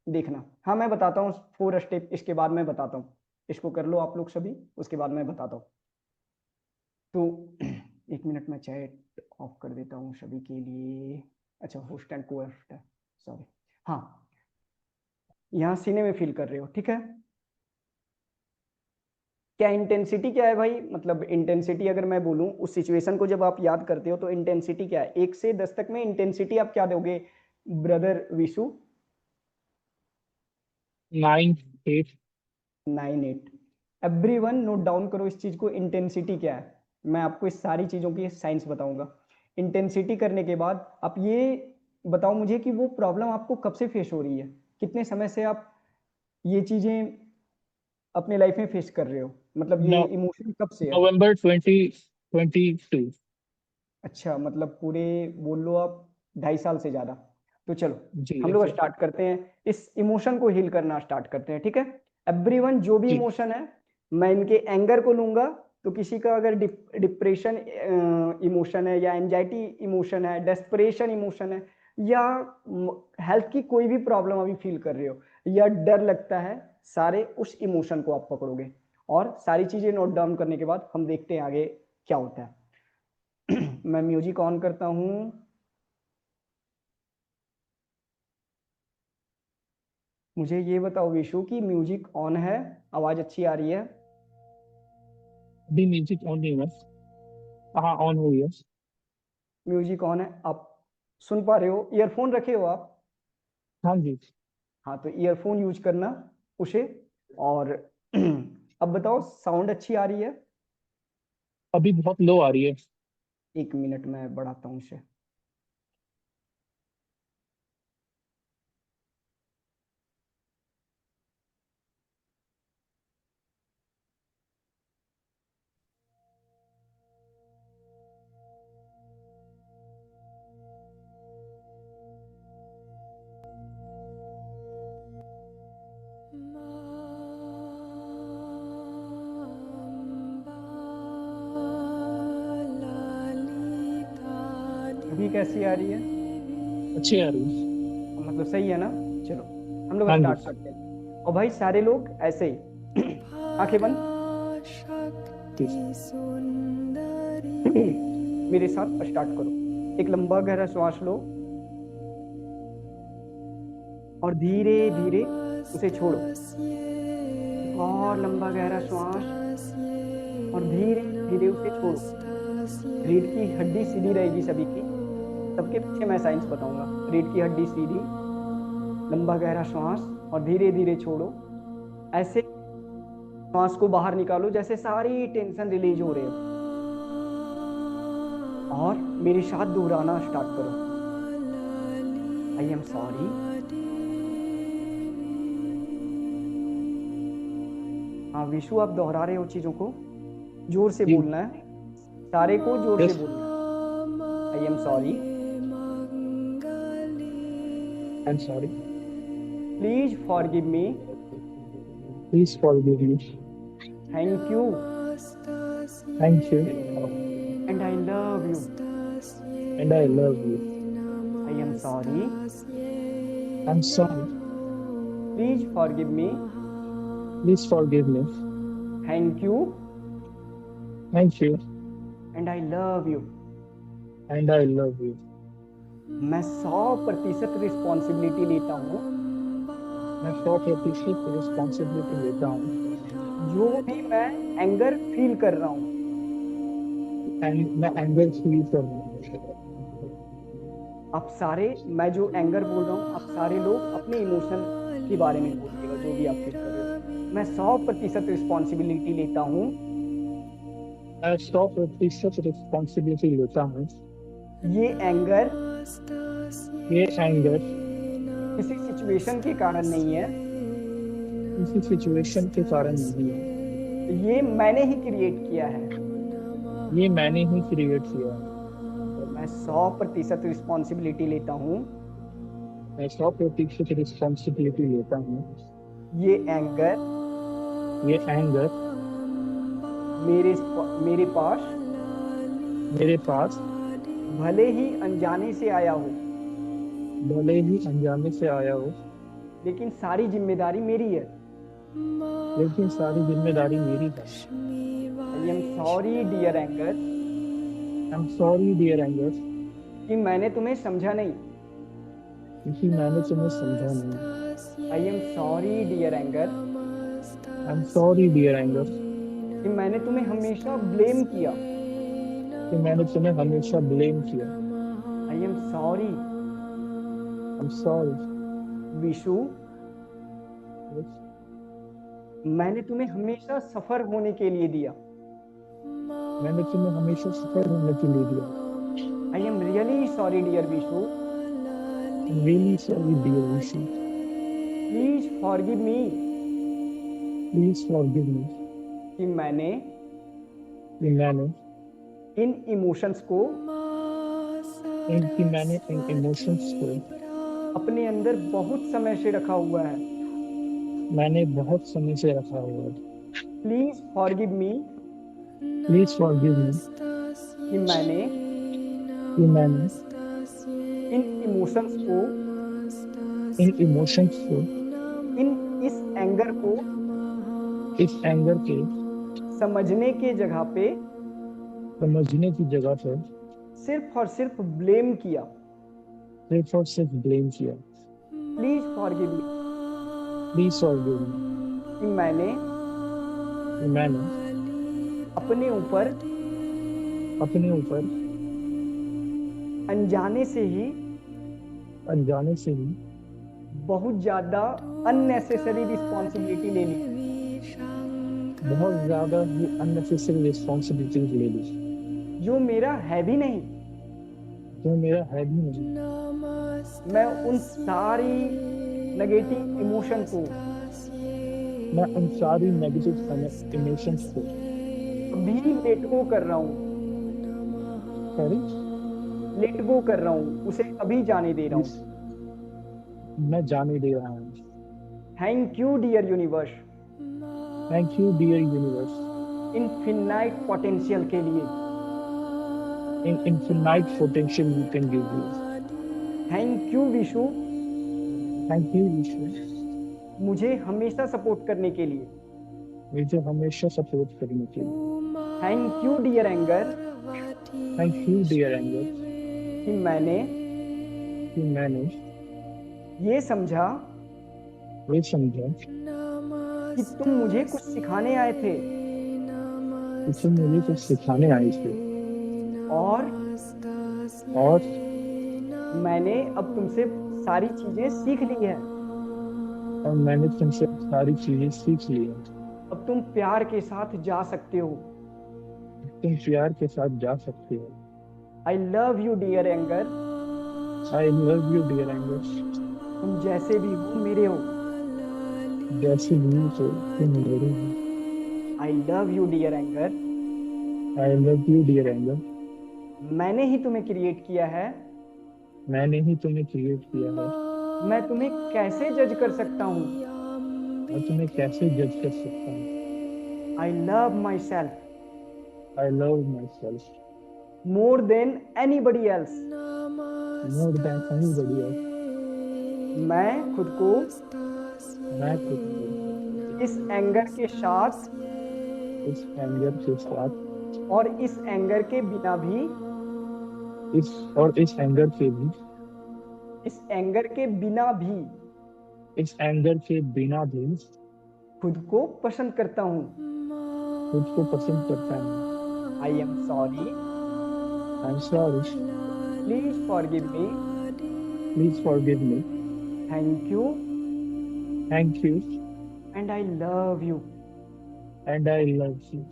देखना। हाँ, मैं बताता हूँ 4 स्टेप, इसके बाद मैं बताता हूँ। इसको कर लो आप लोग सभी, उसके बाद मैं बताता हूँ। तो 1 मिनट में चैट ऑफ कर देता हूँ सभी के लिए। अच्छा, होस्ट एंड को होस्ट है, सॉरी। हाँ, यहाँ सीने में फील कर रहे हो, ठीक है? क्या इंटेंसिटी क्या है भाई? मतलब इंटेंसिटी अगर मैं बोलूं, उस सिचुएशन को जब आप याद करते हो तो इंटेंसिटी क्या है? 1 से 10 तक में इंटेंसिटी आप क्या दोगे brother Vishu? 9, 8। 9, 8। Everyone note down करो इस चीज को, इंटेंसिटी क्या है? मैं आपको इस सारी चीजों की साइंस बताऊंगा। इंटेंसिटी करने के बाद आप ये बताओ मुझे कि वो प्रॉब्लम आपको कब से फेस हो रही है, कितने समय से आप ये चीजें अपने लाइफ में फेस कर रहे हो, मतलब ये इमोशन कब से है? नवंबर 2022। अच्छा, मतलब पूरे बोल लो आप 2.5 साल से ज्यादा। तो चलो जी हम लोग जी स्टार्ट करते हैं, इस इमोशन को हील करना स्टार्ट करते हैं, ठीक है? एवरीवन जो भी जी। इमोशन है, मैं इनके एंगर को लूंगा। तो किसी का अगर डिप्रेशन इमोशन है, या एंजाइटी इमोशन है, डेस्परेशन इमोशन है, या हेल्थ की कोई भी प्रॉब्लम अभी फील कर रहे हो, या डर लगता है, सारे उस इमोशन को आप पकड़ोगे। और सारी चीजें नोट डाउन करने के बाद हम देखते हैं आगे क्या होता है। मैं म्यूजिक ऑन करता हूं। मुझे ये बताओ विशु कि म्यूजिक ऑन है, आवाज अच्छी आ रही है? अभी म्यूजिक ऑन नहीं हुआ। हाँ ऑन हुई है। म्यूजिक ऑन है, आप सुन पा रहे हो? ईयरफोन रखे हो आप? हाँ जी। हाँ, तो ईयरफोन यूज करना उसे। और अब बताओ, साउंड अच्छी आ रही है? अभी बहुत लो आ रही है। 1 मिनट में बढ़ाता हूँ उसे। अभी कैसी आ रही है? अच्छी आ रही है। मतलब सही है ना? चलो हम लोग हाँ जी। स्टार्ट करते हैं। और भाई सारे लोग ऐसे ही आंखें बंद ठीक। मेरे साथ स्टार्ट करो। एक लंबा गहरा श्वास लो और धीरे धीरे उसे छोड़ो। एक और लंबा गहरा श्वास और धीरे धीरे उसे छोड़ो। रीढ़ की हड्डी सीधी रहेगी सभी की, सबके पीछे मैं साइंस बताऊंगा। रीढ़ की हड्डी सीधी, लंबा गहरा श्वास और धीरे धीरे छोड़ो। ऐसे श्वास को बाहर निकालो जैसे सारी टेंशन रिलीज हो रहे हो। और मेरे साथ दोहराना स्टार्ट करो। I am sorry. हाँ विशु, आप दोहरा रहे हो चीजों को, जोर से जी। बोलना है, सारे को जोर से यस। बोलना है। I am sorry. I am sorry. Please forgive me. Please forgive me. Thank you. Thank you. And I love you. And I love you. I am sorry. I am sorry. Please forgive me. Please forgive me. Thank you. Thank you. And I love you. And I love you. मैं 100% responsibility लेता हूँ। मैं 100% responsibility लेता हूँ। जो भी मैं anger feel कर रहा हूँ, मैं एंगर फील कर रहा हूँ। आप सारे, मैं जो एंगर बोल रहा हूँ, आप सारे लोग अपने इमोशन के बारे में बोलिएगा, जो भी आप फील कर रहे हो। मैं 100% रिस्पॉन्सिबिलिटी लेता हूँ। मैं 100% रिस्पॉन्सिबिलिटी लेता हूँ। ये एंगर ये एंगर किसी सिचुएशन के कारण नहीं है, किसी सिचुएशन के कारण नहीं है। ये मैंने ही क्रिएट किया है। ये मैंने ही क्रिएट किया है। मैं 100% रिस्पॉन्सिबिलिटी लेता हूँ। मैं 100% रिस्पॉन्सिबिलिटी लेता हूँ। ये एंगर ये एंगर मेरे मेरे पास मेरे पास भले ही अनजाने से आया हो, भले ही अनजाने से आया हो, लेकिन सारी जिम्मेदारी मेरी है। लेकिन सारी जिम्मेदारी मेरी है। I am sorry dear anger, I am sorry dear anger, कि मैंने तुम्हें समझा नहीं। क्योंकि मैंने तुम्हें समझा नहीं। I am sorry dear anger, I am sorry dear anger, कि मैंने तुम्हें हमेशा ब्लेम किया। कि मैंने तुम्हें हमेशा ब्लेम किया। आई am sorry I am sorry, Vishu, मैंने तुम्हें हमेशा सफर होने के लिए दिया। मैंने तुम्हें हमेशा सफल होने के लिए दिया। I am really sorry dear Vishu, really sorry dear Vishi, please forgive me, please forgive me, कि मैंने कि मैंने इन इमोशंस को इन इमोशंस को अपने अंदर बहुत समय से रखा हुआ है। मैंने बहुत समय से रखा हुआ है। Please forgive me, please forgive me, कि मैंने कि मैंने इन इमोशंस को, इन इमोशंस को, इस एंगर को इस एंगर के समझने के जगह पे समझने की जगह पर सिर्फ और सिर्फ ब्लेम किया। सिर्फ और सिर्फ ब्लेम किया। Please forgive me, please forgive me, कि मैंने कि मैंने अपने ऊपर अपने ऊपर अनजाने से ही अनजाने से ही बहुत ज्यादा अननेसेसरी रिस्पॉन्सिबिलिटी ले ली, बहुत ज्यादा ही अननेसेसरी रिस्पॉन्सिबिलिटीज ले ली, जो मेरा है भी नहीं। जो मेरा है भी नहीं। मैं उन सारी नेगेटिव इमोशन को मैं उन सारी नेगेटिव इमोशंस को अभी लेट गो कर रहा हूँ, सॉरी लेट गो कर रहा हूँ, उसे अभी जाने दे रहा हूँ। मैं जाने दे रहा हूँ। Thank you dear universe, thank you dear universe, infinite potential के लिए। In infinite potential you can give me. Thank you Vishu, thank you Vishu, मुझे हमेशा सपोर्ट करने के लिए। मुझे हमेशा सपोर्ट करने के लिए। Thank you dear anger, thank you dear anger, कि मैंने कि मैंने ये समझा ये समझा कि तुम मुझे कुछ सिखाने आए थे, कि तुम मुझे कुछ सिखाने आए थे, और और मैंने अब तुमसे सारी चीजें सीख ली है। मैंने तुमसे सारी चीजें सीख ली हैं। अब तुम प्यार के साथ जा सकते हो। तुम प्यार के साथ जा सकते हो। I love you dear anger, I love you dear anger, तुम जैसे भी हो मेरे हो। जैसे भी हो तुम मेरे हो। I love you dear anger, I love you dear anger, मैंने ही तुम्हें क्रिएट किया है। मैंने ही तुम्हें क्रिएट किया है। मैं तुम्हें कैसे जज कर सकता हूँ। मैं तुम्हें कैसे जज कर सकता हूँ। आई love my self I love my self more than anybody else, more than anybody else, मैं खुद को मैं खुद को इस एंगर के साथ इस एंगर के साथ और इस एंगर के बिना भी, इस एंगर के भी, इस एंगर के बिना भी इस एंगर के बिना भी खुद को पसंद करता हूँ। खुद को पसंद करता हूँ। आई am sorry I'm sorry. Please forgive me, Please forgive me. Thank you Thank you. And I love you. And I love you.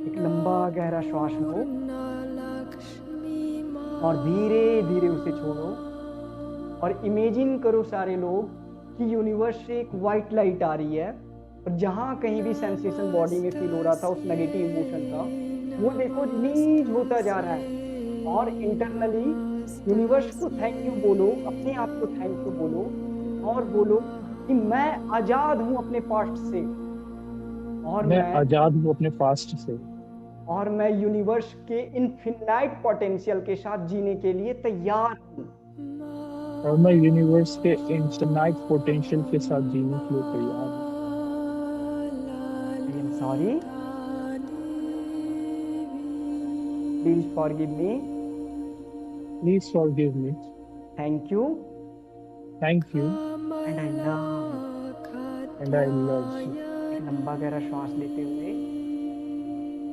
एक लंबा गहरा श्वास लो और धीरे धीरे उसे छोड़ो और इमेजिन करो सारे लोग कि यूनिवर्स से एक वाइट लाइट आ रही है और जहां कहीं भी सेंसेशन बॉडी में फील हो रहा था उस नेगेटिव इमोशन का, वो देखो रिलीज होता जा रहा है। और इंटरनली यूनिवर्स को थैंक यू बोलो, अपने आप को थैंक यू बोलो और बोलो कि मैं आजाद हूं अपने पास्ट से और मैं आजाद हूँ अपने पास्ट से मैं यूनिवर्स के इनफिनाइट पोटेंशियल के साथ जीने के लिए तैयार हूं। और मैं यूनिवर्स के इनफिनाइट पोटेंशियल के साथ जीने के लिए तैयार हूँ। आई am sorry, please forgive me, Please forgive me. Thank you Thank you. And I love. And I love you. एक लंबा गहरा श्वास लेते हुए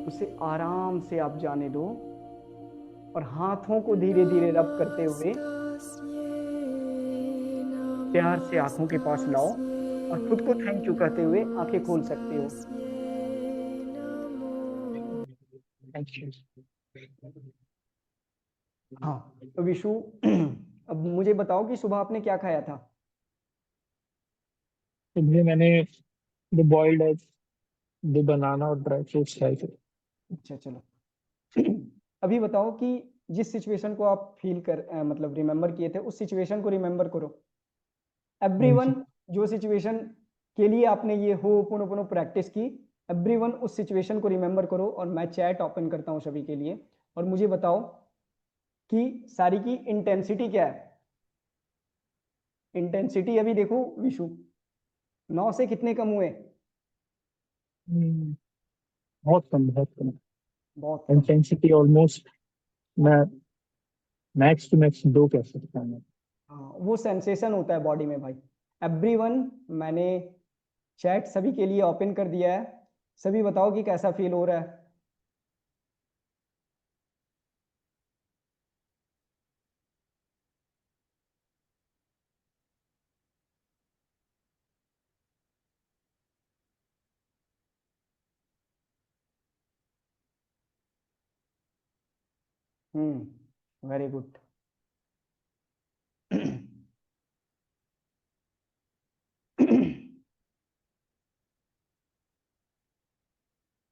उसे आराम से आप जाने दो और हाथों को धीरे धीरे रब करते हुए प्यार से आंखों के पास लाओ और खुद को थैंक यू कहते हुए आंखें खोल सकते हो। Thank you. हाँ तो विशु अब मुझे बताओ कि सुबह आपने क्या खाया था? सुबह मैंने the boiled egg, the banana और ड्राई फ्रूट्स खाए थे। अच्छा चलो अभी बताओ कि जिस सिचुएशन को आप फील कर मतलब रिमेम्बर किए थे उस सिचुएशन को रिमेम्बर करो। एवरीवन जो सिचुएशन के लिए आपने ये हो पुनो प्रैक्टिस की, एवरीवन उस सिचुएशन को रिमेम्बर करो और मैं चैट ओपन करता हूँ सभी के लिए और मुझे बताओ कि सारी की इंटेंसिटी क्या है। इंटेंसिटी अभी देखो विशु 9 से कितने कम हुए? बहुत कम। बहुत कम। इंटेंसिटी ऑलमोस्ट मैं मैक्स टू मैक्स 2 कह सकता हूँ। हाँ वो सेंसेशन होता है बॉडी में भाई। एवरीवन मैंने चैट सभी के लिए ओपन कर दिया है, सभी बताओ कि कैसा फील हो रहा है। वेरी गुड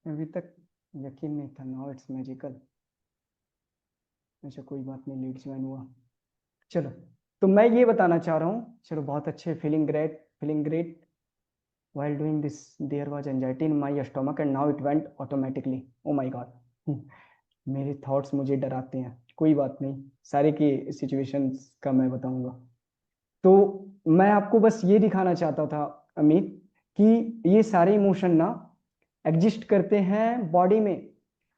अभी तक यकीन नहीं था। Now it's magical. अच्छा कोई बात नहीं, लीड ज्वाइन हुआ। चलो तो मैं ये बताना चाह रहा हूँ, चलो बहुत अच्छे, feeling great while doing this there was anxiety in my stomach and now it went automatically, oh my god मेरे थॉट्स मुझे डराते हैं। कोई बात नहीं, सारे के सिचुएशंस का मैं बताऊंगा। तो मैं आपको बस ये दिखाना चाहता था अमित कि ये सारे इमोशन ना एग्जिस्ट करते हैं बॉडी में।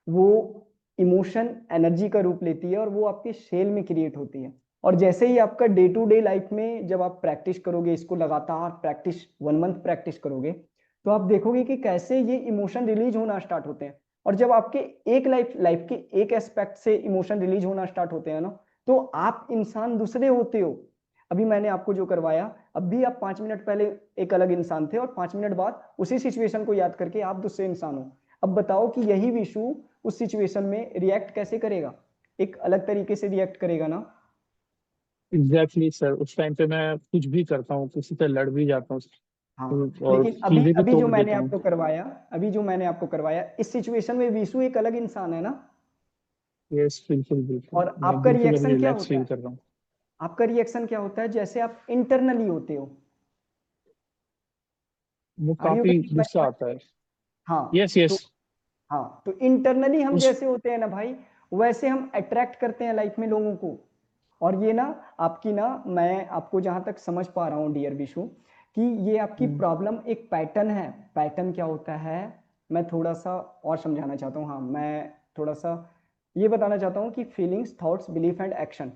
वो इमोशन एनर्जी का रूप लेती है और वो आपके सेल में क्रिएट होती है। और जैसे ही आपका डे टू डे लाइफ में जब आप प्रैक्टिस करोगे, इसको लगातार प्रैक्टिस 1 मंथ प्रैक्टिस करोगे, तो आप देखोगे कि कैसे ये इमोशन रिलीज होना स्टार्ट होते हैं। और जब आपके एक लाइफ के एक एस्पेक्ट से इमोशन रिलीज होना स्टार्ट होते हैं ना, तो आप इंसान दूसरे होते हो। अभी मैंने आपको जो करवाया, अब भी आप 5 मिनट पहले एक अलग इंसान थे और 5 मिनट बाद उसी सिचुएशन को याद करके आप दूसरे इंसान हो। अब बताओ कि यही विशु उस सिचुएशन में रिएक्ट कैसे करेगा? एक अलग तरीके से रिएक्ट करेगा ना। एग्जैक्टली सर, उस टाइम पे मैं कुछ भी करता हूँ, किसी से लड़ भी जाता हूँ हाँ और लेकिन अभी चीजें भी अभी जो तोड़ मैंने देता हूँ। आपको करवाया, इस सिचुएशन में विशु एक अलग इंसान है ना। यस, बिल्कुल बिल्कुल, और मैं आपका बिल्कुल अभी रिएक्शन क्या रिलैक्स होता फील है? कर रहा हूँ। आपका रिएक्शन क्या होता है जैसे आप इंटरनली होते हो? वो आर यू काफी गेटिंग माय गुस्सा पॉइंट? आता है। हाँ यस यस। तो हाँ तो इंटरनली हम उस जैसे होते हैं ना भाई, वैसे हम अट्रैक्ट करते हैं लाइफ में लोगों को। और ये ना आपकी ना, मैं आपको जहां तक समझ पा रहा हूँ डियर विशु, कि ये आपकी प्रॉब्लम एक पैटर्न है। पैटर्न क्या होता है मैं थोड़ा सा और समझाना चाहता हूँ। हाँ मैं थोड़ा सा ये बताना चाहता हूँ कि feelings, thoughts, belief and action.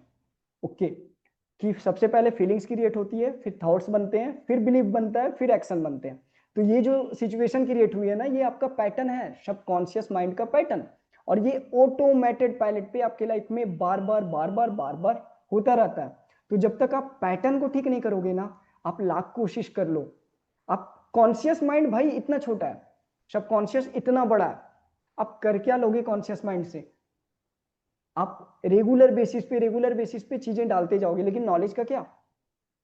Okay, कि सबसे पहले फीलिंग्स क्रिएट होती है, फिर थॉट्स बनते हैं, फिर बिलीफ बनता है, फिर एक्शन बनते हैं। तो ये जो सिचुएशन क्रिएट हुई है ना, ये आपका पैटर्न है, सबकॉन्शियस माइंड का पैटर्न। और ये ऑटोमेटेड पायलट पे आपके लाइफ में बार बार बार बार बार बार होता रहता है। तो जब तक आप पैटर्न को ठीक नहीं करोगे ना, आप लाख कोशिश कर लो, आप कॉन्शियस माइंड भाई इतना छोटा है, सबकॉन्शियस इतना बड़ा है, आप कर क्या लोगे कॉन्शियस माइंड से? आप रेगुलर बेसिस पे चीजें डालते जाओगे, लेकिन नॉलेज का क्या?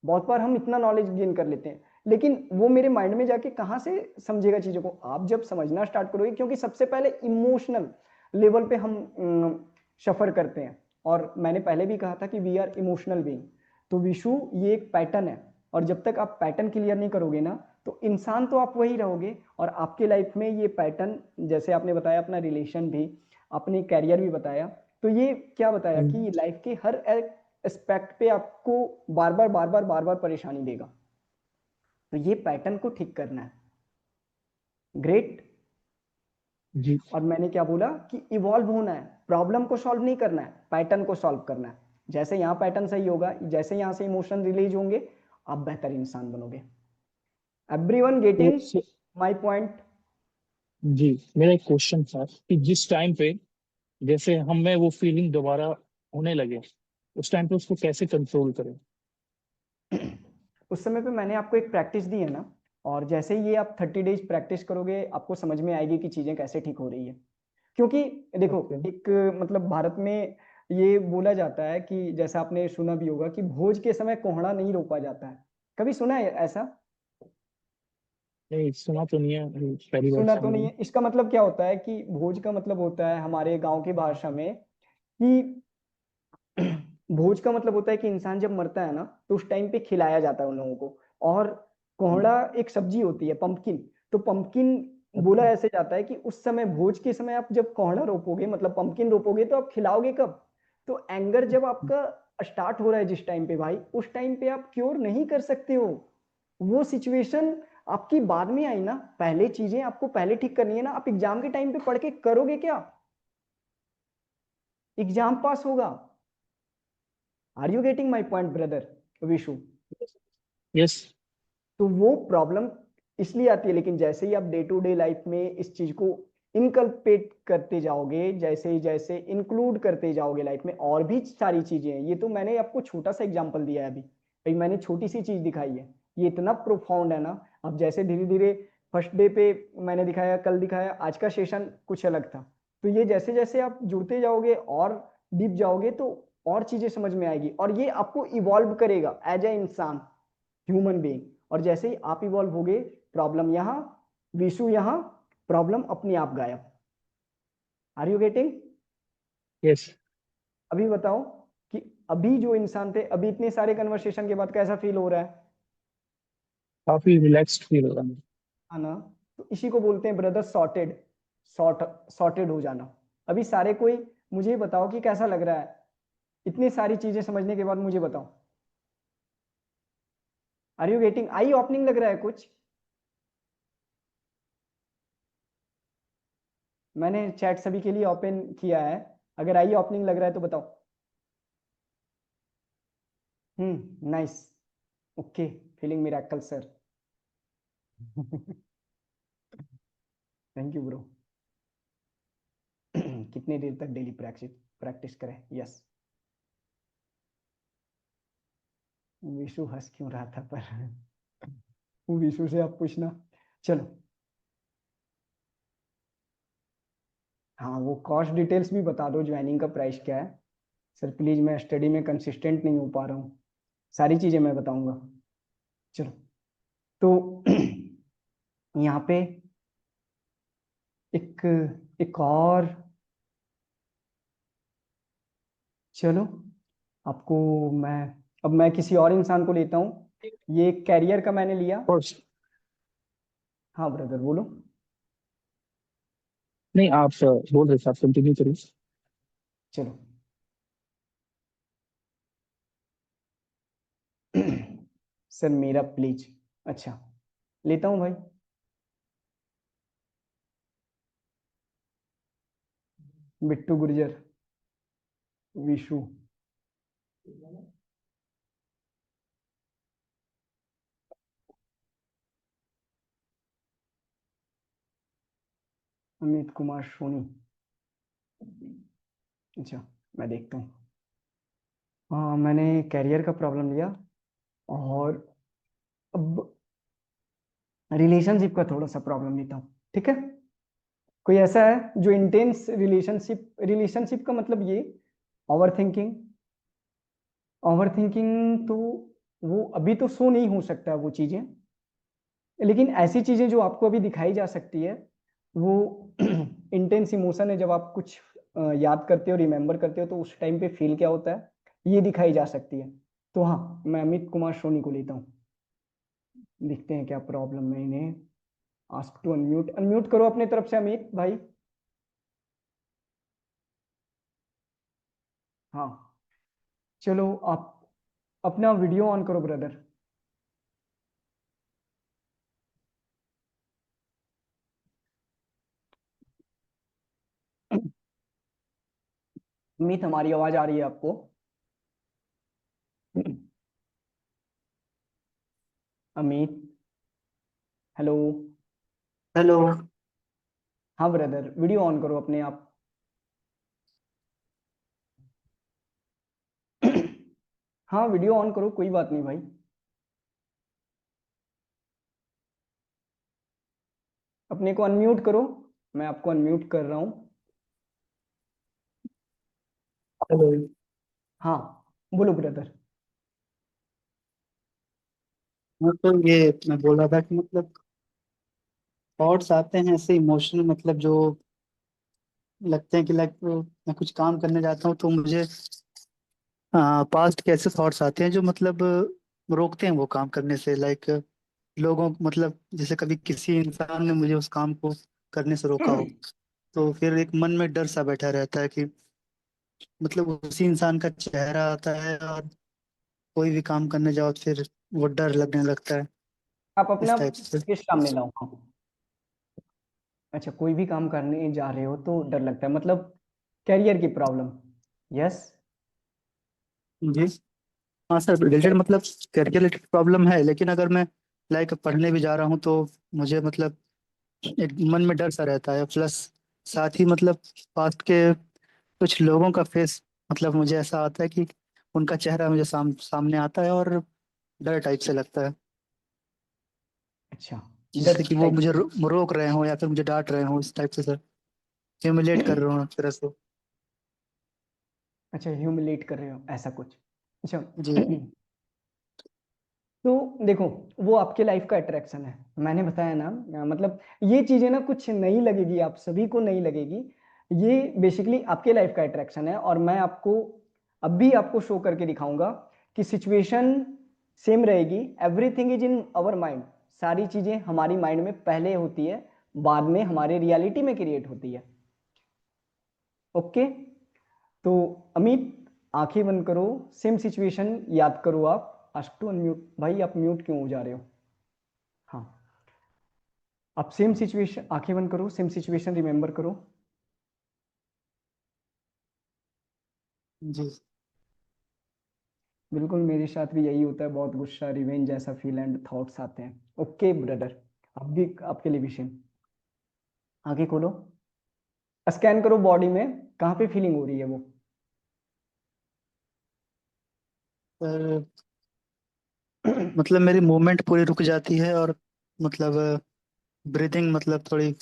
बहुत बार हम इतना नॉलेज गेन कर लेते हैं, लेकिन वो मेरे माइंड में जाके कहाँ से समझेगा चीजों को? आप जब समझना स्टार्ट करोगे, क्योंकि सबसे पहले इमोशनल लेवल पे हम सफर करते हैं, और मैंने पहले भी कहा था कि वी आर इमोशनल बीइंग। तो विशु ये एक पैटर्न है, और जब तक आप पैटर्न क्लियर नहीं करोगे ना, तो इंसान तो आप वही रहोगे, और आपके लाइफ में ये पैटर्न, जैसे आपने बताया अपना रिलेशन भी, अपनी कैरियर भी बताया, तो ये क्या बताया कि लाइफ के हर एस्पेक्ट पे आपको बार बार बार बार बार बार परेशानी देगा। तो ये पैटर्न को ठीक करना है। ग्रेट। जी और मैंने क्या बोला कि इवॉल्व होना है, प्रॉब्लम को सॉल्व नहीं करना है, पैटर्न को सॉल्व करना है। जैसे यहाँ पैटर्न सही होगा, जैसे यहाँ से इमोशन रिलीज होंगे, आप बेहतर इंसान बनोगे। एवरीवन तो गेटिंग माय पॉइंट? जी मेरा एक क्वेश्चन था कि जिस टाइम पे जैसे हमें वो फीलिंग दोबारा होने लगे, उस टाइम पे उसको कैसे कंट्रोल करें? उस समय पे मैंने आपको एक प्रैक्टिस दी है ना, और जैसे ही ये आप 30 डेज प्रैक्टिस करोगे, आपको समझ में आएगी कि चीजें कैसे ठीक हो रही है। क्योंकि देखो, ओके। एक मतलब भारत में ये बोला जाता है कि, जैसा आपने सुना भी होगा कि भोज के समय कोहड़ा नहीं रोपा जाता है। कभी सुना है ऐसा? नहीं, सुना तो नहीं है, पहली बार सुना तो सुन रहा नहीं हूँ। है। इसका मतलब क्या होता है कि भोज का मतलब होता है हमारे गांव की भाषा में कि भोज का मतलब होता है कि इंसान जब मरता है ना, तो उस टाइम पे खिलाया जाता है उन लोगों को। और कोहड़ा एक सब्जी होती है, पंपकिन। तो पंपकिन बोला अच्छा। ऐसे जाता है कि उस समय, भोज के समय, आप जब कोहड़ा रोपोगे, मतलब पंपकिन रोपोगे, तो आप खिलाओगे कब? तो एंगर जब आपका स्टार्ट हो रहा है जिस टाइम पे भाई, उस टाइम पे आप क्योर नहीं कर सकते हो। वो सिचुएशन आपकी बाद में आई ना, पहले चीजें आपको पहले ठीक करनी है ना। आप एग्जाम के टाइम पे पढ़ के करोगे क्या? एग्जाम पास होगा। Are you getting my point brother Vishu? Yes. तो वो प्रॉब्लम इसलिए आती है, लेकिन जैसे ही आप डे टू डे लाइफ में इस चीज को इनकल्पेट करते जाओगे, जैसे जैसे इंक्लूड करते जाओगे लाइफ में, और भी सारी चीजें हैं। ये तो मैंने आपको छोटा सा एग्जांपल दिया है अभी भाई, मैंने छोटी सी चीज दिखाई है, ये इतना प्रोफाउंड है ना। अब जैसे धीरे धीरे फर्स्ट डे पे मैंने दिखाया, कल दिखाया, आज का सेशन कुछ अलग था, तो ये जैसे जैसे आप जुड़ते जाओगे और डीप जाओगे, तो और चीजें समझ में आएगी, और ये आपको इवॉल्व करेगा एज ए इंसान, ह्यूमन बीइंग। और जैसे ही आप इवॉल्व होगे, प्रॉब्लम यहाँ, विशु यहाँ, प्रॉब्लम अपने आप गायब। Are you getting? यस। अभी बताओ कि अभी जो इंसान थे, अभी इतने सारे कन्वर्सेशन के बाद कैसा फील हो रहा है? काफी रिलैक्स्ड फील हो रहा है। है ना? तो इसी को बोलते हैं ब्रदर सॉर्टेड, सॉर्टेड हो जाना। अभी सारे कोई मुझे बताओ कि कैसा लग रहा है इतनी सारी चीजें समझने के बाद, मुझे बताओ। Are you getting? I opening लग रहा है कुछ? मैंने चैट सभी के लिए ओपन किया है, अगर आई ओपनिंग लग रहा है तो बताओ। Nice. Okay, feeling miracle sir. Thank you bro. कितने देर तक डेली प्रैक्टिस प्रैक्टिस करें? यस। विशु हंस क्यों रहा था पर? वो विशु से आप पूछना। चलो, हाँ वो कॉस्ट डिटेल्स भी बता दो, ज्वाइनिंग का प्राइस क्या है? सर प्लीज, मैं स्टडी में कंसिस्टेंट नहीं हो पा रहा हूँ, सारी चीजें मैं बताऊंगा। चलो, तो यहाँ पे एक एक और, चलो आपको मैं, अब मैं किसी और इंसान को लेता हूँ। ये कैरियर का मैंने लिया। कोर्स। हाँ ब्रदर बोलो। नहीं, आप बोल रहे थे, आप कंटिन्यू करिए। चलो। सर मेरा प्लीज, अच्छा लेता हूँ भाई। बिट्टू गुर्जर, विशु, अमित कुमार सोनी, अच्छा, मैं देखता हूँ। हाँ, मैंने कैरियर का प्रॉब्लम लिया, और अब रिलेशनशिप का थोड़ा सा प्रॉब्लम लेता हूँ, ठीक है। कोई ऐसा है जो इंटेंस रिलेशनशिप, रिलेशनशिप का मतलब ये ओवर थिंकिंग, ओवर थिंकिंग तो वो अभी तो शो नहीं हो सकता वो चीजें, लेकिन ऐसी चीजें जो आपको अभी दिखाई जा सकती है वो इंटेंस इमोशन है। जब आप कुछ याद करते हो, रिमेम्बर करते हो, तो उस टाइम पे फील क्या होता है, ये दिखाई जा सकती है। तो हाँ, मैं अमित कुमार सोनी को लेता हूँ। देखते हैं क्या प्रॉब्लम है इन्हें। आस्क टू अनम्यूट, अनम्यूट करो अपने तरफ से अमित भाई। हाँ, चलो आप अपना वीडियो ऑन करो ब्रदर। अमित, हमारी आवाज आ रही है आपको? अमित, हेलो। हेलो। हाँ ब्रदर, वीडियो ऑन करो अपने आप। हाँ, वीडियो ऑन करो, कोई बात नहीं भाई। अपने को अनम्यूट करो, मैं आपको अनम्यूट कर रहा हूँ। हेलो। हाँ, बोलो ब्रदर। मतलब ये मैं बोल रहा था कि मतलब थॉट्स आते हैं ऐसे इमोशनल, मतलब जो लगते हैं कि लाइक मैं कुछ काम करने जाता हूँ तो मुझे पास्ट के ऐसे थॉट्स आते हैं जो मतलब रोकते हैं वो काम करने से। लाइक लोगों, मतलब जैसे कभी किसी इंसान ने मुझे उस काम को करने से रोका हो, तो फिर एक मन में डर सा बैठा रहता है कि मतलब उसी इंसान का चेहरा आता है और कोई भी काम करने जाओ तो फिर वो डर लगने लगता है, आप अपना इस टाइप से। किस सामने लाओ। हाँ, अच्छा, कोई भी काम करने जा रहे हो तो डर लगता है, मतलब कैरियर की प्रॉब्लम। यस। जी। हाँ सर, रिलेटेड मतलब करियर रिलेटेड प्रॉब्लम है, लेकिन अगर मैं लाइक पढ़ने भी जा रहा हूँ तो मुझे मतलब एक मन में डर सा रहता है। प्लस साथ ही मतलब पास्ट के कुछ लोगों का फेस, मतलब मुझे ऐसा आता है कि उनका चेहरा मुझे सामने आता है और डर टाइप से लगता है, अच्छा, डर जैसे कि वो टाइप। मुझे रोक रहे हो या फिर मुझे डांट रहे हो, इस टाइप से सर। ह्यूमिलेट कर रहे हो एक तरह से। अच्छा, ह्यूमिलेट कर रहे हो ऐसा कुछ। अच्छा। जी। तो देखो, वो आपके लाइफ का अट्रैक्शन है, मैंने बताया ना। मतलब ये चीजें ना कुछ नहीं लगेगी, आप सभी को नहीं लगेगी। ये बेसिकली आपके लाइफ का अट्रैक्शन है, और मैं आपको अब भी आपको शो करके दिखाऊंगा कि सिचुएशन सेम रहेगी। Everything is in our mind. सारी चीजें हमारी माइंड में पहले होती है, बाद में हमारे रियलिटी में क्रिएट होती है। ओके। तो अमित, आंखें बंद करो, सेम सिचुएशन याद करो आप। आस्क टू अनम्यूट, भाई आप म्यूट क्यों हो जा रहे हो? हाँ, आप सेम सिचुएशन, आंखें बंद करो, सेम सिचुएशन रिमेंबर करो। जी। बिल्कुल, मेरे साथ भी यही होता है, बहुत गुस्सा, रिवेंज जैसा फील एंड थॉट्स आते हैं। ओके ब्रदर, अब भी आपके लिए भी सेम। आंखें खोलो, स्कैन करो बॉडी में, कहाँ पे फीलिंग हो रही है वो। पर मतलब मेरी मूवमेंट पूरी रुक जाती है और मतलब ब्रीदिंग मतलब थोड़ी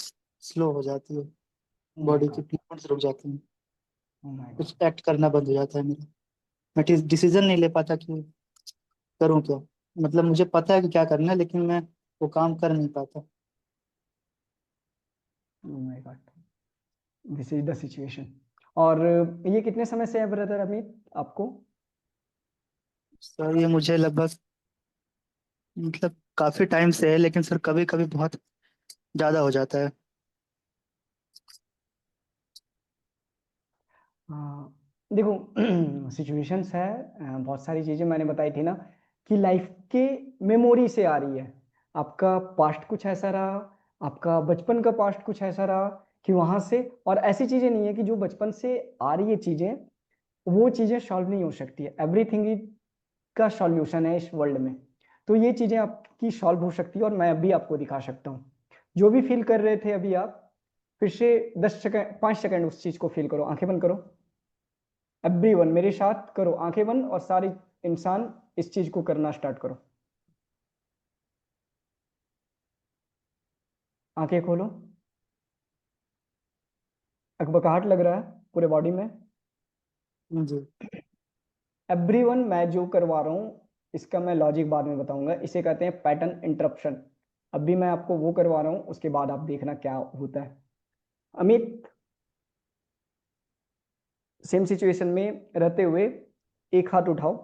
स्लो हो जाती है, ओ माय बॉडी की गॉड, मूवमेंट्स रुक जाती हैं, ओ माय कुछ गॉड। एक्ट करना बंद हो जाता है मेरा। मैं डिसीजन नहीं ले पाता कि करूँ क्या। मतलब मुझे पता है कि क्या करना है, लेकिन मैं वो काम कर नहीं पाता। Oh my God, this is the situation. और ये कितने समय से है ब्रदर अमित आपको? सर ये मुझे लगभग मतलब काफी टाइम से है, लेकिन सर कभी कभी बहुत ज्यादा हो जाता है। हाँ, देखो सिचुएशंस है, बहुत सारी चीजें मैंने बताई थी ना कि लाइफ के मेमोरी से आ रही है। आपका पास्ट कुछ ऐसा रहा, आपका बचपन का पास्ट कुछ ऐसा रहा कि वहां से, और ऐसी चीजें नहीं है कि जो बचपन से आ रही है चीजें, वो चीजें सॉल्व नहीं हो सकती है। एवरीथिंग इज का सॉल्यूशन है इस वर्ल्ड में। तो ये चीजें आपकी सॉल्व हो सकती है, और मैं अभी आपको दिखा सकता हूँ। जो भी फील कर रहे थे अभी आप, फिर से 10 सेकंड, 5 सेकंड उस चीज को फील करो, आंखें बंद करो। एवरीवन मेरे साथ करो, आंखें बंद और सारे इंसान इस चीज को करना स्टार्ट करो। आंखें खोलो। अकबकाहट लग रहा है पूरे बॉडी में। जी। एवरीवन मैं जो करवा रहा हूँ इसका मैं लॉजिक बाद में बताऊंगा, इसे कहते हैं पैटर्न इंटरप्शन। अभी मैं आपको वो करवा रहा हूँ, उसके बाद आप देखना क्या होता है। अमित, सेम सिचुएशन में रहते हुए एक हाथ उठाओ,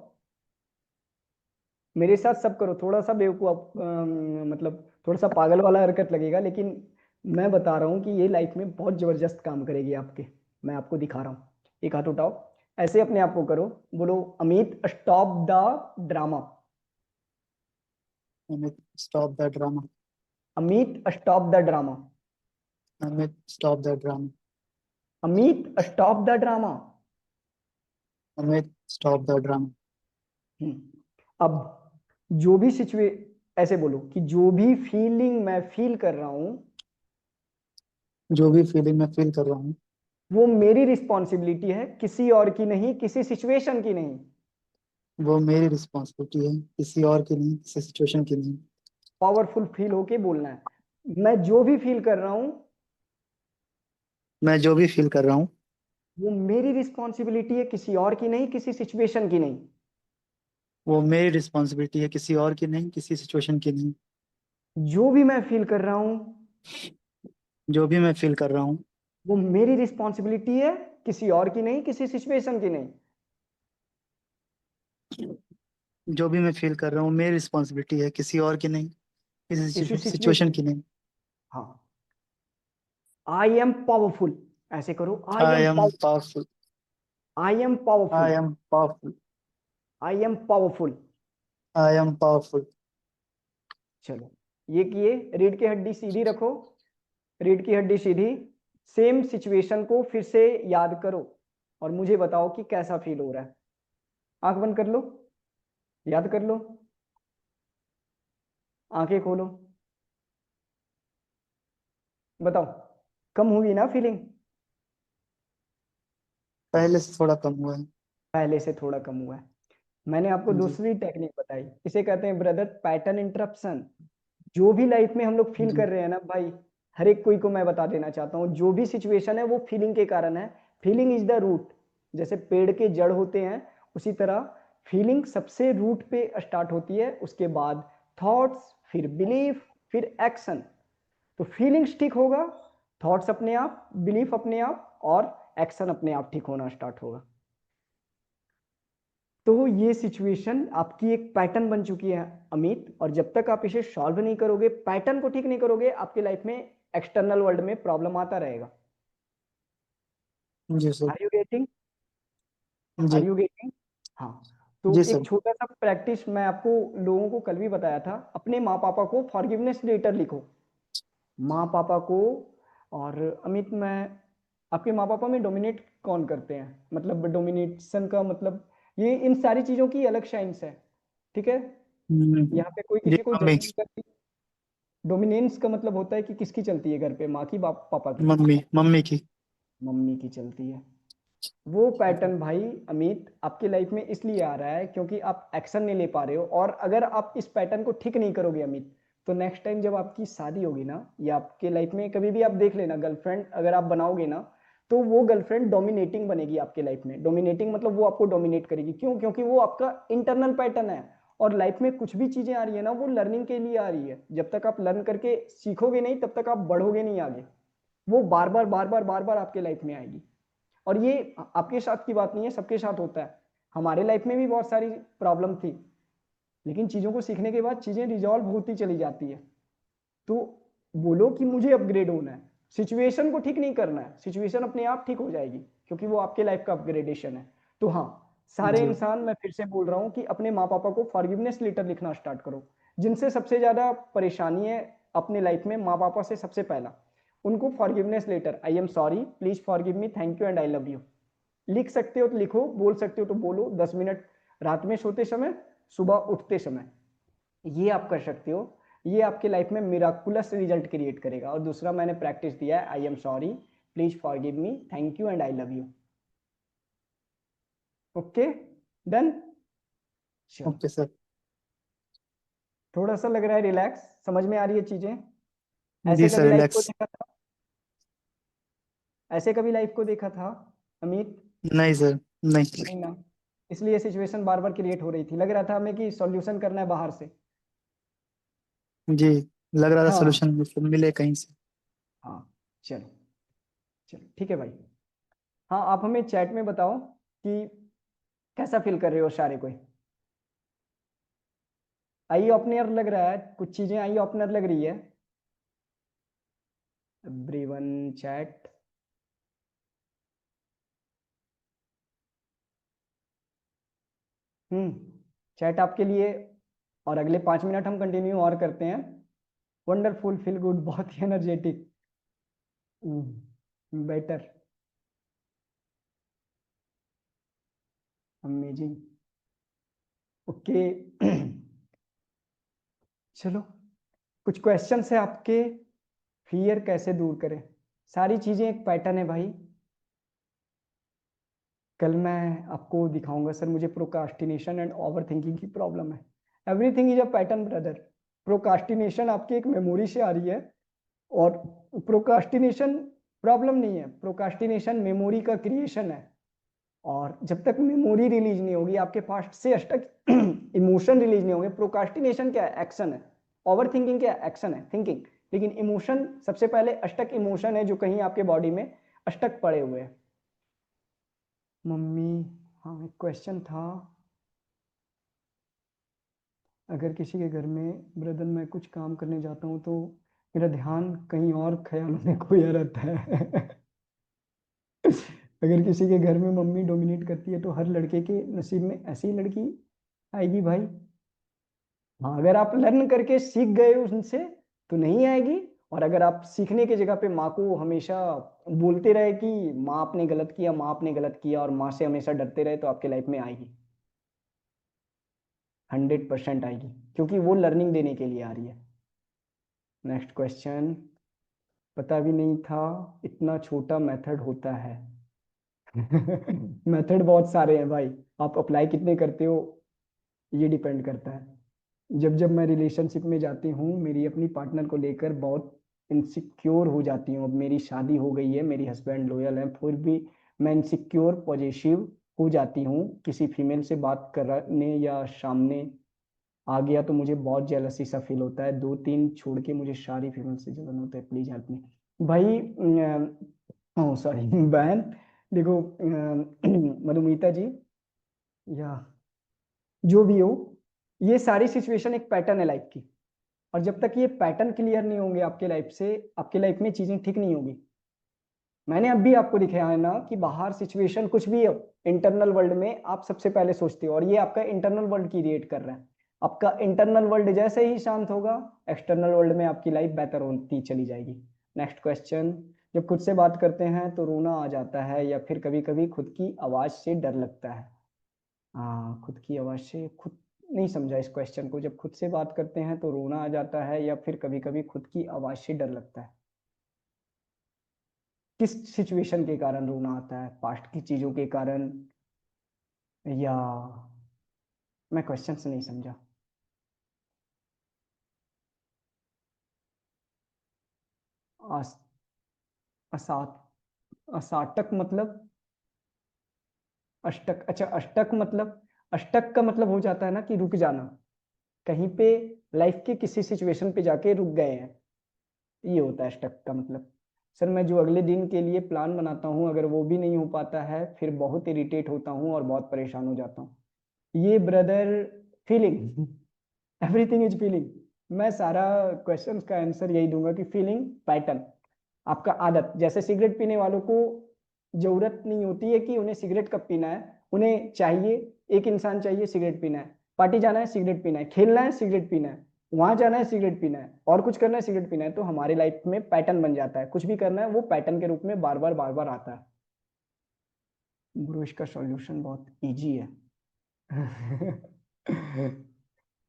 मेरे साथ सब करो। थोड़ा सा बेवकूफ मतलब थोड़ा सा पागल वाला हरकत लगेगा, लेकिन मैं बता रहा हूँ कि ये लाइफ में बहुत जबरदस्त काम करेगी आपके। मैं आपको दिखा रहा हूँ। एक हाथ उठाओ, ऐसे अपने आप को करो, बोलो Amit stop the drama. Amit stop the drama. Amit stop the drama. Amit stop the drama. Amit stop the drama. Amit stop the drama. अब जो भी ऐसे बोलो कि जो भी फीलिंग मैं फील कर रहा हूं जो भी फीलिंग मैं फील कर रहा हूँ वो मेरी रिस्पॉन्सिबिलिटी है, किसी और की नहीं, किसी सिचुएशन की नहीं। वो मेरी रिस्पॉन्सिबिलिटी है, किसी और की नहीं, किसी सिचुएशन की नहीं। पावरफुल फील होके बोलना है। मैं जो भी फील कर रहा हूं मैं जो भी फील कर रहा हूँ वो मेरी रिस्पॉन्सिबिलिटी है, किसी और की नहीं, किसी सिचुएशन की नहीं। वो मेरी रिस्पॉन्सिबिलिटी है, किसी और की नहीं, किसी सिचुएशन की नहीं। जो भी मैं फील कर रहा हूं जो भी मैं फील कर रहा हूँ वो मेरी रिस्पॉन्सिबिलिटी है, किसी और की नहीं, किसी सिचुएशन की नहीं। जो भी मैं फील कर रहा हूँ मेरी रिस्पॉन्सिबिलिटी है, किसी और की नहीं, किसी किसी सिचुएशन सिचुएशन। की नहीं। हाँ। आई एम पावरफुल, ऐसे करो, I I am am powerful. Powerful. I am powerful. I am powerful. I am powerful. I am powerful. चलो, ये किए। रीढ़ की हड्डी सीधी रखो, रीढ़ की हड्डी सीधी। सेम सिचुएशन को फिर से याद करो और मुझे बताओ कि कैसा फील हो रहा है। आंख बंद कर लो, याद कर लो, आंखें खोलो, बताओ। कम हुई ना फीलिंग? पहले से थोड़ा कम हुआ है। पहले से थोड़ा कम हुआ है। मैंने आपको जी। दूसरी टेक्निक बताई, इसे कहते हैं ब्रदर पैटर्न इंटरप्शन। जो भी लाइफ में हम लोग फील जी। कर रहे हैं ना भाई, हर एक कोई को मैं बता देना चाहता हूँ, जो भी सिचुएशन है वो फीलिंग के कारण है। Feeling is the root. जैसे पेड़ के जड़ होते हैं, उसी तरह फीलिंग सबसे रूट पे स्टार्ट होती है, उसके बाद थॉट्स, फिर बिलीफ, फिर एक्शन। तो फीलिंग्स ठीक होगा, थॉट्स अपने आप, बिलीफ अपने आप, और एक्शन अपने आप ठीक होना स्टार्ट होगा। तो ये सिचुएशन आपकी एक पैटर्न बन चुकी है अमित, और जब तक आप इसे सॉल्व नहीं करोगे, पैटर्न को ठीक नहीं करोगे, आपकी लाइफ में एक्सटर्नल वर्ल्ड में प्रॉब्लम आता रहेगा। जी sir. Are you getting? Are जी। You getting? हाँ। तो जी एक सर। छोटा सा प्रैक्टिस मैं आपको लोगों को कल भी बताया था, अपने माँ पापा को फॉरगिवनेस लेटर लिखो। माँ पापा को। और अमित, मैं आपके माँ पापा में डोमिनेट कौन करते हैं, मतलब डोमिनेशन का मतलब, ये इन सारी चीजों की अलग साइंस है, ठीक है? यहाँ पे कोई जी किसी को जज मम्मी। नहीं करती। डोमिनेंस का मतलब होता है कि किसकी चलती है घर पे, माँ की, बाप पापा की? मम्मी मम्मी की। मम्मी की चलती है। वो पैटर्न भाई अमित आपकी लाइफ में इसलिए आ रहा है क्योंकि आप एक्शन नहीं ले पा रहे हो, और अगर आप इस पैटर्न को ठीक नहीं करोगे अमित, तो नेक्स्ट टाइम जब आपकी शादी होगी ना, या आपके लाइफ में कभी भी आप देख लेना, गर्लफ्रेंड अगर आप बनाओगे ना, तो वो गर्लफ्रेंड डोमिनेटिंग बनेगी आपके लाइफ में। डोमिनेटिंग मतलब वो आपको डोमिनेट करेगी। क्यों? क्योंकि वो आपका इंटरनल पैटर्न है। और लाइफ में कुछ भी चीजें आ रही है ना, वो लर्निंग के लिए आ रही है। जब तक आप लर्न करके सीखोगे नहीं, तब तक आप बढ़ोगे नहीं आगे। वो बार बार बार बार बार बार आपके लाइफ में आएगी। और ये आपके साथ की बात नहीं है, सबके साथ होता है। हमारे लाइफ में भी बहुत सारी प्रॉब्लम थी, लेकिन चीजों को सीखने के बाद चीजें रिजॉल्व होती चली जाती है। तो बोलो कि मुझे अपग्रेड होना है, सिचुएशन को ठीक नहीं करना है, सिचुएशन अपने आप ठीक हो जाएगी, क्योंकि वो आपके लाइफ का अपग्रेडेशन है। तो हाँ, सारे जी। इंसान, मैं फिर से बोल रहा हूँ कि अपने माँ पापा को फॉरगिवनेस लेटर लिखना स्टार्ट करो। जिनसे सबसे ज्यादा परेशानी है अपने लाइफ में, माँ पापा से सबसे पहला, उनको forgiveness letter, I am sorry, please forgive me, thank you and I love you. लिख सकते हो तो लिखो, बोल सकते हो तो बोलो, 10 मिनट रात में सोते समय, सुबह उठते समय, ये आप कर सकते हो। ये आपके लाइफ में मिराकुलस रिजल्ट क्रिएट करेगा। और दूसरा मैंने प्रैक्टिस दिया है, I am sorry, please forgive me, thank you and I love you. Okay, done. चलो, ओके सर। थोड़ा सा लग रहा है रिलैक्स, समझ में आ रही है चीजें। जी ऐसे सर, कभी लाइफ को रिलैक्स। देखा था, ऐसे कभी लाइफ को देखा था अमित? नहीं सर, नहीं। नहीं ना, इसलिए सिचुएशन बार बार क्रिएट हो रही थी, लग रहा था हमें कि सॉल्यूशन करना है बाहर से। जी, लग रहा था हाँ सोल्यूशन मतलब मिले कहीं से। हाँ, चलो चलो ठीक है भाई। हाँ, आप हमें चैट में बताओ कि कैसा फील कर रहे हो सारे कोई। आई ओपनर लग रहा है, कुछ चीजें आई ओपनर लग रही है। Everyone chat. चैट आपके लिए। और अगले 5 मिनट हम कंटिन्यू और करते हैं। वंडरफुल, फील गुड, बहुत ही एनर्जेटिक, बेटर, अमेजिंग। ओके। चलो, कुछ क्वेश्चंस है आपके। फियर कैसे दूर करें? सारी चीजें एक पैटर्न है भाई। कल मैं आपको दिखाऊंगा सर, मुझे प्रोकास्टिनेशन एंड ओवर थिंकिंग की प्रॉब्लम है। Everything is a pattern brother. Procrastination आपकी एक मेमोरी से आ रही है, और प्रोकास्टिनेशन प्रॉब्लम नहीं है, प्रोकास्टिनेशन मेमोरी का क्रिएशन है। और जब तक मेमोरी रिलीज नहीं होगी, आपके पास्ट से अष्टक इमोशन रिलीज नहीं होंगे। प्रोकास्टिनेशन क्या है? एक्शन है। ओवर थिंकिंग क्या है? एक्शन है, थिंकिंग। लेकिन इमोशन सबसे पहले अष्टक इमोशन है जो कहीं आपके बॉडी में अष्टक पड़े हुए हैं। मम्मी, हाँ एक क्वेश्चन था। अगर किसी के घर में ब्रदर मैं कुछ काम करने जाता हूँ तो मेरा ध्यान कहीं और ख्यालों में खोया रहता है। अगर किसी के घर में मम्मी डोमिनेट करती है तो हर लड़के के नसीब में ऐसी ही लड़की आएगी भाई। हाँ, अगर आप लर्न करके सीख गए उनसे तो नहीं आएगी। और अगर आप सीखने की जगह पे माँ को हमेशा बोलते रहे कि माँ आपने गलत किया, माँ आपने गलत किया, और माँ से हमेशा डरते रहे, तो आपके लाइफ में आएगी। 100% आएगी, क्योंकि वो लर्निंग देने के लिए आ रही है। Next question. पता भी नहीं था इतना छोटा मेथड होता है। मेथड बहुत सारे हैं भाई, आप अप्लाई कितने करते हो ये डिपेंड करता है। जब जब मैं रिलेशनशिप में जाती हूँ, मेरी अपनी पार्टनर को लेकर बहुत इनसिक्योर हो जाती हूँ। अब मेरी शादी हो गई है, मेरी हस्बैंड लॉयल है, फिर भी मैं इनसिक्योर पॉजिटिव हो जाती हूँ। किसी फीमेल से बात करने या सामने आ गया तो मुझे बहुत जेलसी सा फील होता है। 2-3 छोड़ के मुझे सारी फीमेल से जलन होता है, प्लीज हेल्प मी भाई। ओ सॉरी बहन, देखो मधुमिता जी, या जो भी हो, ये सारी सिचुएशन एक पैटर्न है लाइफ की। और जब तक ये पैटर्न क्लियर नहीं होंगे आपके लाइफ से, आपके लाइफ में चीजें ठीक नहीं होगी। मैंने अब भी आपको दिखाया है ना कि बाहर सिचुएशन कुछ भी है, इंटरनल वर्ल्ड में आप सबसे पहले सोचते हो, और ये आपका इंटरनल वर्ल्ड क्रिएट कर रहा है। आपका इंटरनल वर्ल्ड जैसे ही शांत होगा, एक्सटर्नल वर्ल्ड में आपकी लाइफ बेहतर होती चली जाएगी। Next question. जब खुद से बात करते हैं तो रोना आ जाता है, या फिर कभी कभी खुद की आवाज से डर लगता है? हाँ, खुद की आवाज से, खुद नहीं समझा इस क्वेश्चन को। जब खुद से बात करते हैं तो रोना आ जाता है, या फिर कभी कभी खुद की आवाज से डर लगता है? किस सिचुएशन के कारण रोना आता है? पास्ट की चीजों के कारण, या मैं क्वेश्चन से नहीं समझा। आस, असात असाटक मतलब? अष्टक, अच्छा अष्टक मतलब, अष्टक का मतलब हो जाता है ना कि रुक जाना, कहीं पे लाइफ के किसी सिचुएशन पे जाके रुक गए हैं, ये होता है अष्टक का मतलब। सर मैं जो अगले दिन के लिए प्लान बनाता हूँ, अगर वो भी नहीं हो पाता है, फिर बहुत इरिटेट होता हूँ और बहुत परेशान हो जाता हूँ। ये brother, feeling, everything is feeling. मैं सारा क्वेश्चन का आंसर यही दूंगा कि फीलिंग, पैटर्न, आपका आदत। जैसे सिगरेट पीने वालों को जरूरत नहीं होती है कि उन्हें सिगरेट कब पीना है, उन्हें चाहिए, एक इंसान चाहिए सिगरेट पीना है, पार्टी जाना है सिगरेट पीना है, खेलना है सिगरेट पीना है, वहां जाना है सिगरेट पीना है, और कुछ करना है सिगरेट पीना है। तो हमारी लाइफ में पैटर्न बन जाता है, कुछ भी करना है वो पैटर्न के रूप में बार बार आता है। गुरु, इसका सॉल्यूशन बहुत इजी है।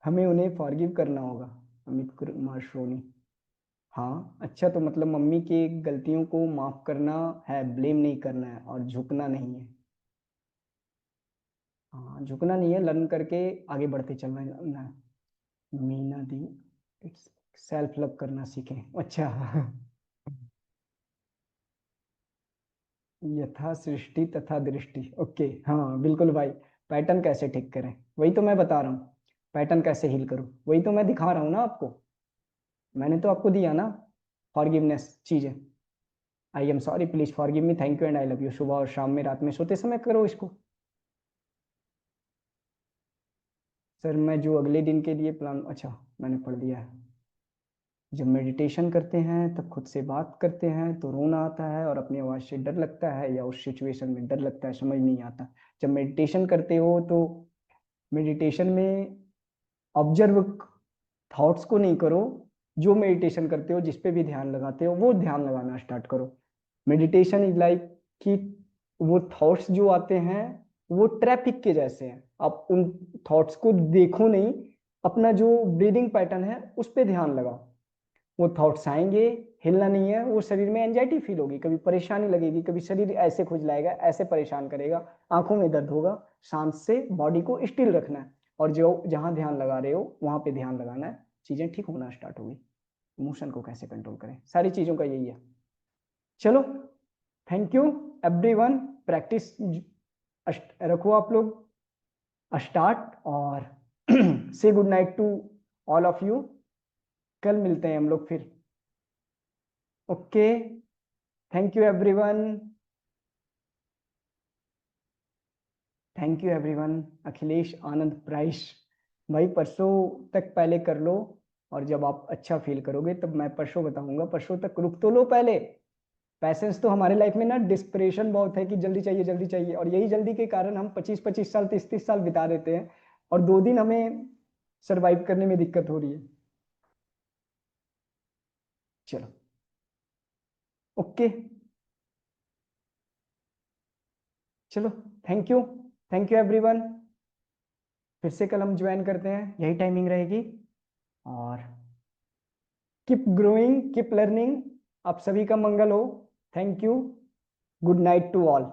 हमें उन्हें फॉरगिव करना होगा। अमित कुमार सोनी। हाँ अच्छा, तो मतलब मम्मी की गलतियों को माफ करना है, ब्लेम नहीं करना है और झुकना नहीं है। हाँ, झुकना नहीं है, लर्न करके आगे बढ़ते चलना है। मीना दी इट्स सेल्फ लव करना सीखें। अच्छा यथा सृष्टि तथा दृष्टि। ओके, हाँ बिल्कुल भाई। पैटर्न कैसे ठीक करें, वही तो मैं बता रहा हूँ। पैटर्न कैसे हील करूँ, वही तो मैं दिखा रहा हूँ ना आपको। मैंने तो आपको दिया ना फॉरगिवनेस चीजें। आई am sorry, please forgive me, thank you and I love you. सुबह और शाम में, रात में सोते समय करो इसको। सर मैं जो अगले दिन के लिए प्लान, अच्छा मैंने पढ़ दिया है। जब मेडिटेशन करते हैं तब खुद से बात करते हैं तो रोना आता है और अपनी आवाज़ से डर लगता है, या उस सिचुएशन में डर लगता है, समझ नहीं आता। जब मेडिटेशन करते हो तो मेडिटेशन में ऑब्जर्व थॉट्स को नहीं करो, जो मेडिटेशन करते हो जिस पे भी ध्यान लगाते हो वो ध्यान लगाना स्टार्ट करो। मेडिटेशन इज लाइक कि वो थॉट्स जो आते हैं वो ट्रैफिक के जैसे हैं, आप उन थॉट्स को देखो नहीं, अपना जो ब्रीदिंग पैटर्न है उस पर ध्यान लगाओ। वो थॉट्स आएंगे, हिलना नहीं है, वो शरीर में एंजाइटी फील होगी, कभी परेशानी लगेगी, कभी शरीर ऐसे खुजलाएगा, ऐसे परेशान करेगा, आंखों में दर्द होगा। शांत से बॉडी को स्टिल रखना है और जो जहां ध्यान लगा रहे हो वहां पे ध्यान लगाना है, चीजें ठीक होना स्टार्ट होगी। इमोशन को कैसे कंट्रोल करें, सारी चीजों का यही है। चलो, थैंक यू एवरीवन। प्रैक्टिस रखो आप लोग स्टार्ट, और से good night to all of you. कल मिलते हैं हम लोग फिर। Okay, thank you everyone. Thank you everyone. Akhilesh Anand प्राइश भाई, परसों तक पहले कर लो, और जब आप अच्छा फील करोगे तब मैं परसों बताऊंगा। परसों तक रुक तो लो पहले। पैसेंस तो हमारे लाइफ में ना डिस्परेशन बहुत है कि जल्दी चाहिए जल्दी चाहिए, और यही जल्दी के कारण हम 25-25 साल 30-30 साल बिता देते हैं, और 2 दिन हमें सरवाइव करने में दिक्कत हो रही है। चलो, ओके, चलो, thank you. Thank you everyone. फिर से कल हम ज्वाइन करते हैं, यही टाइमिंग रहेगी। और कीप ग्रोइंग, कीप लर्निंग। आप सभी का मंगल हो। Thank you. Good night to all.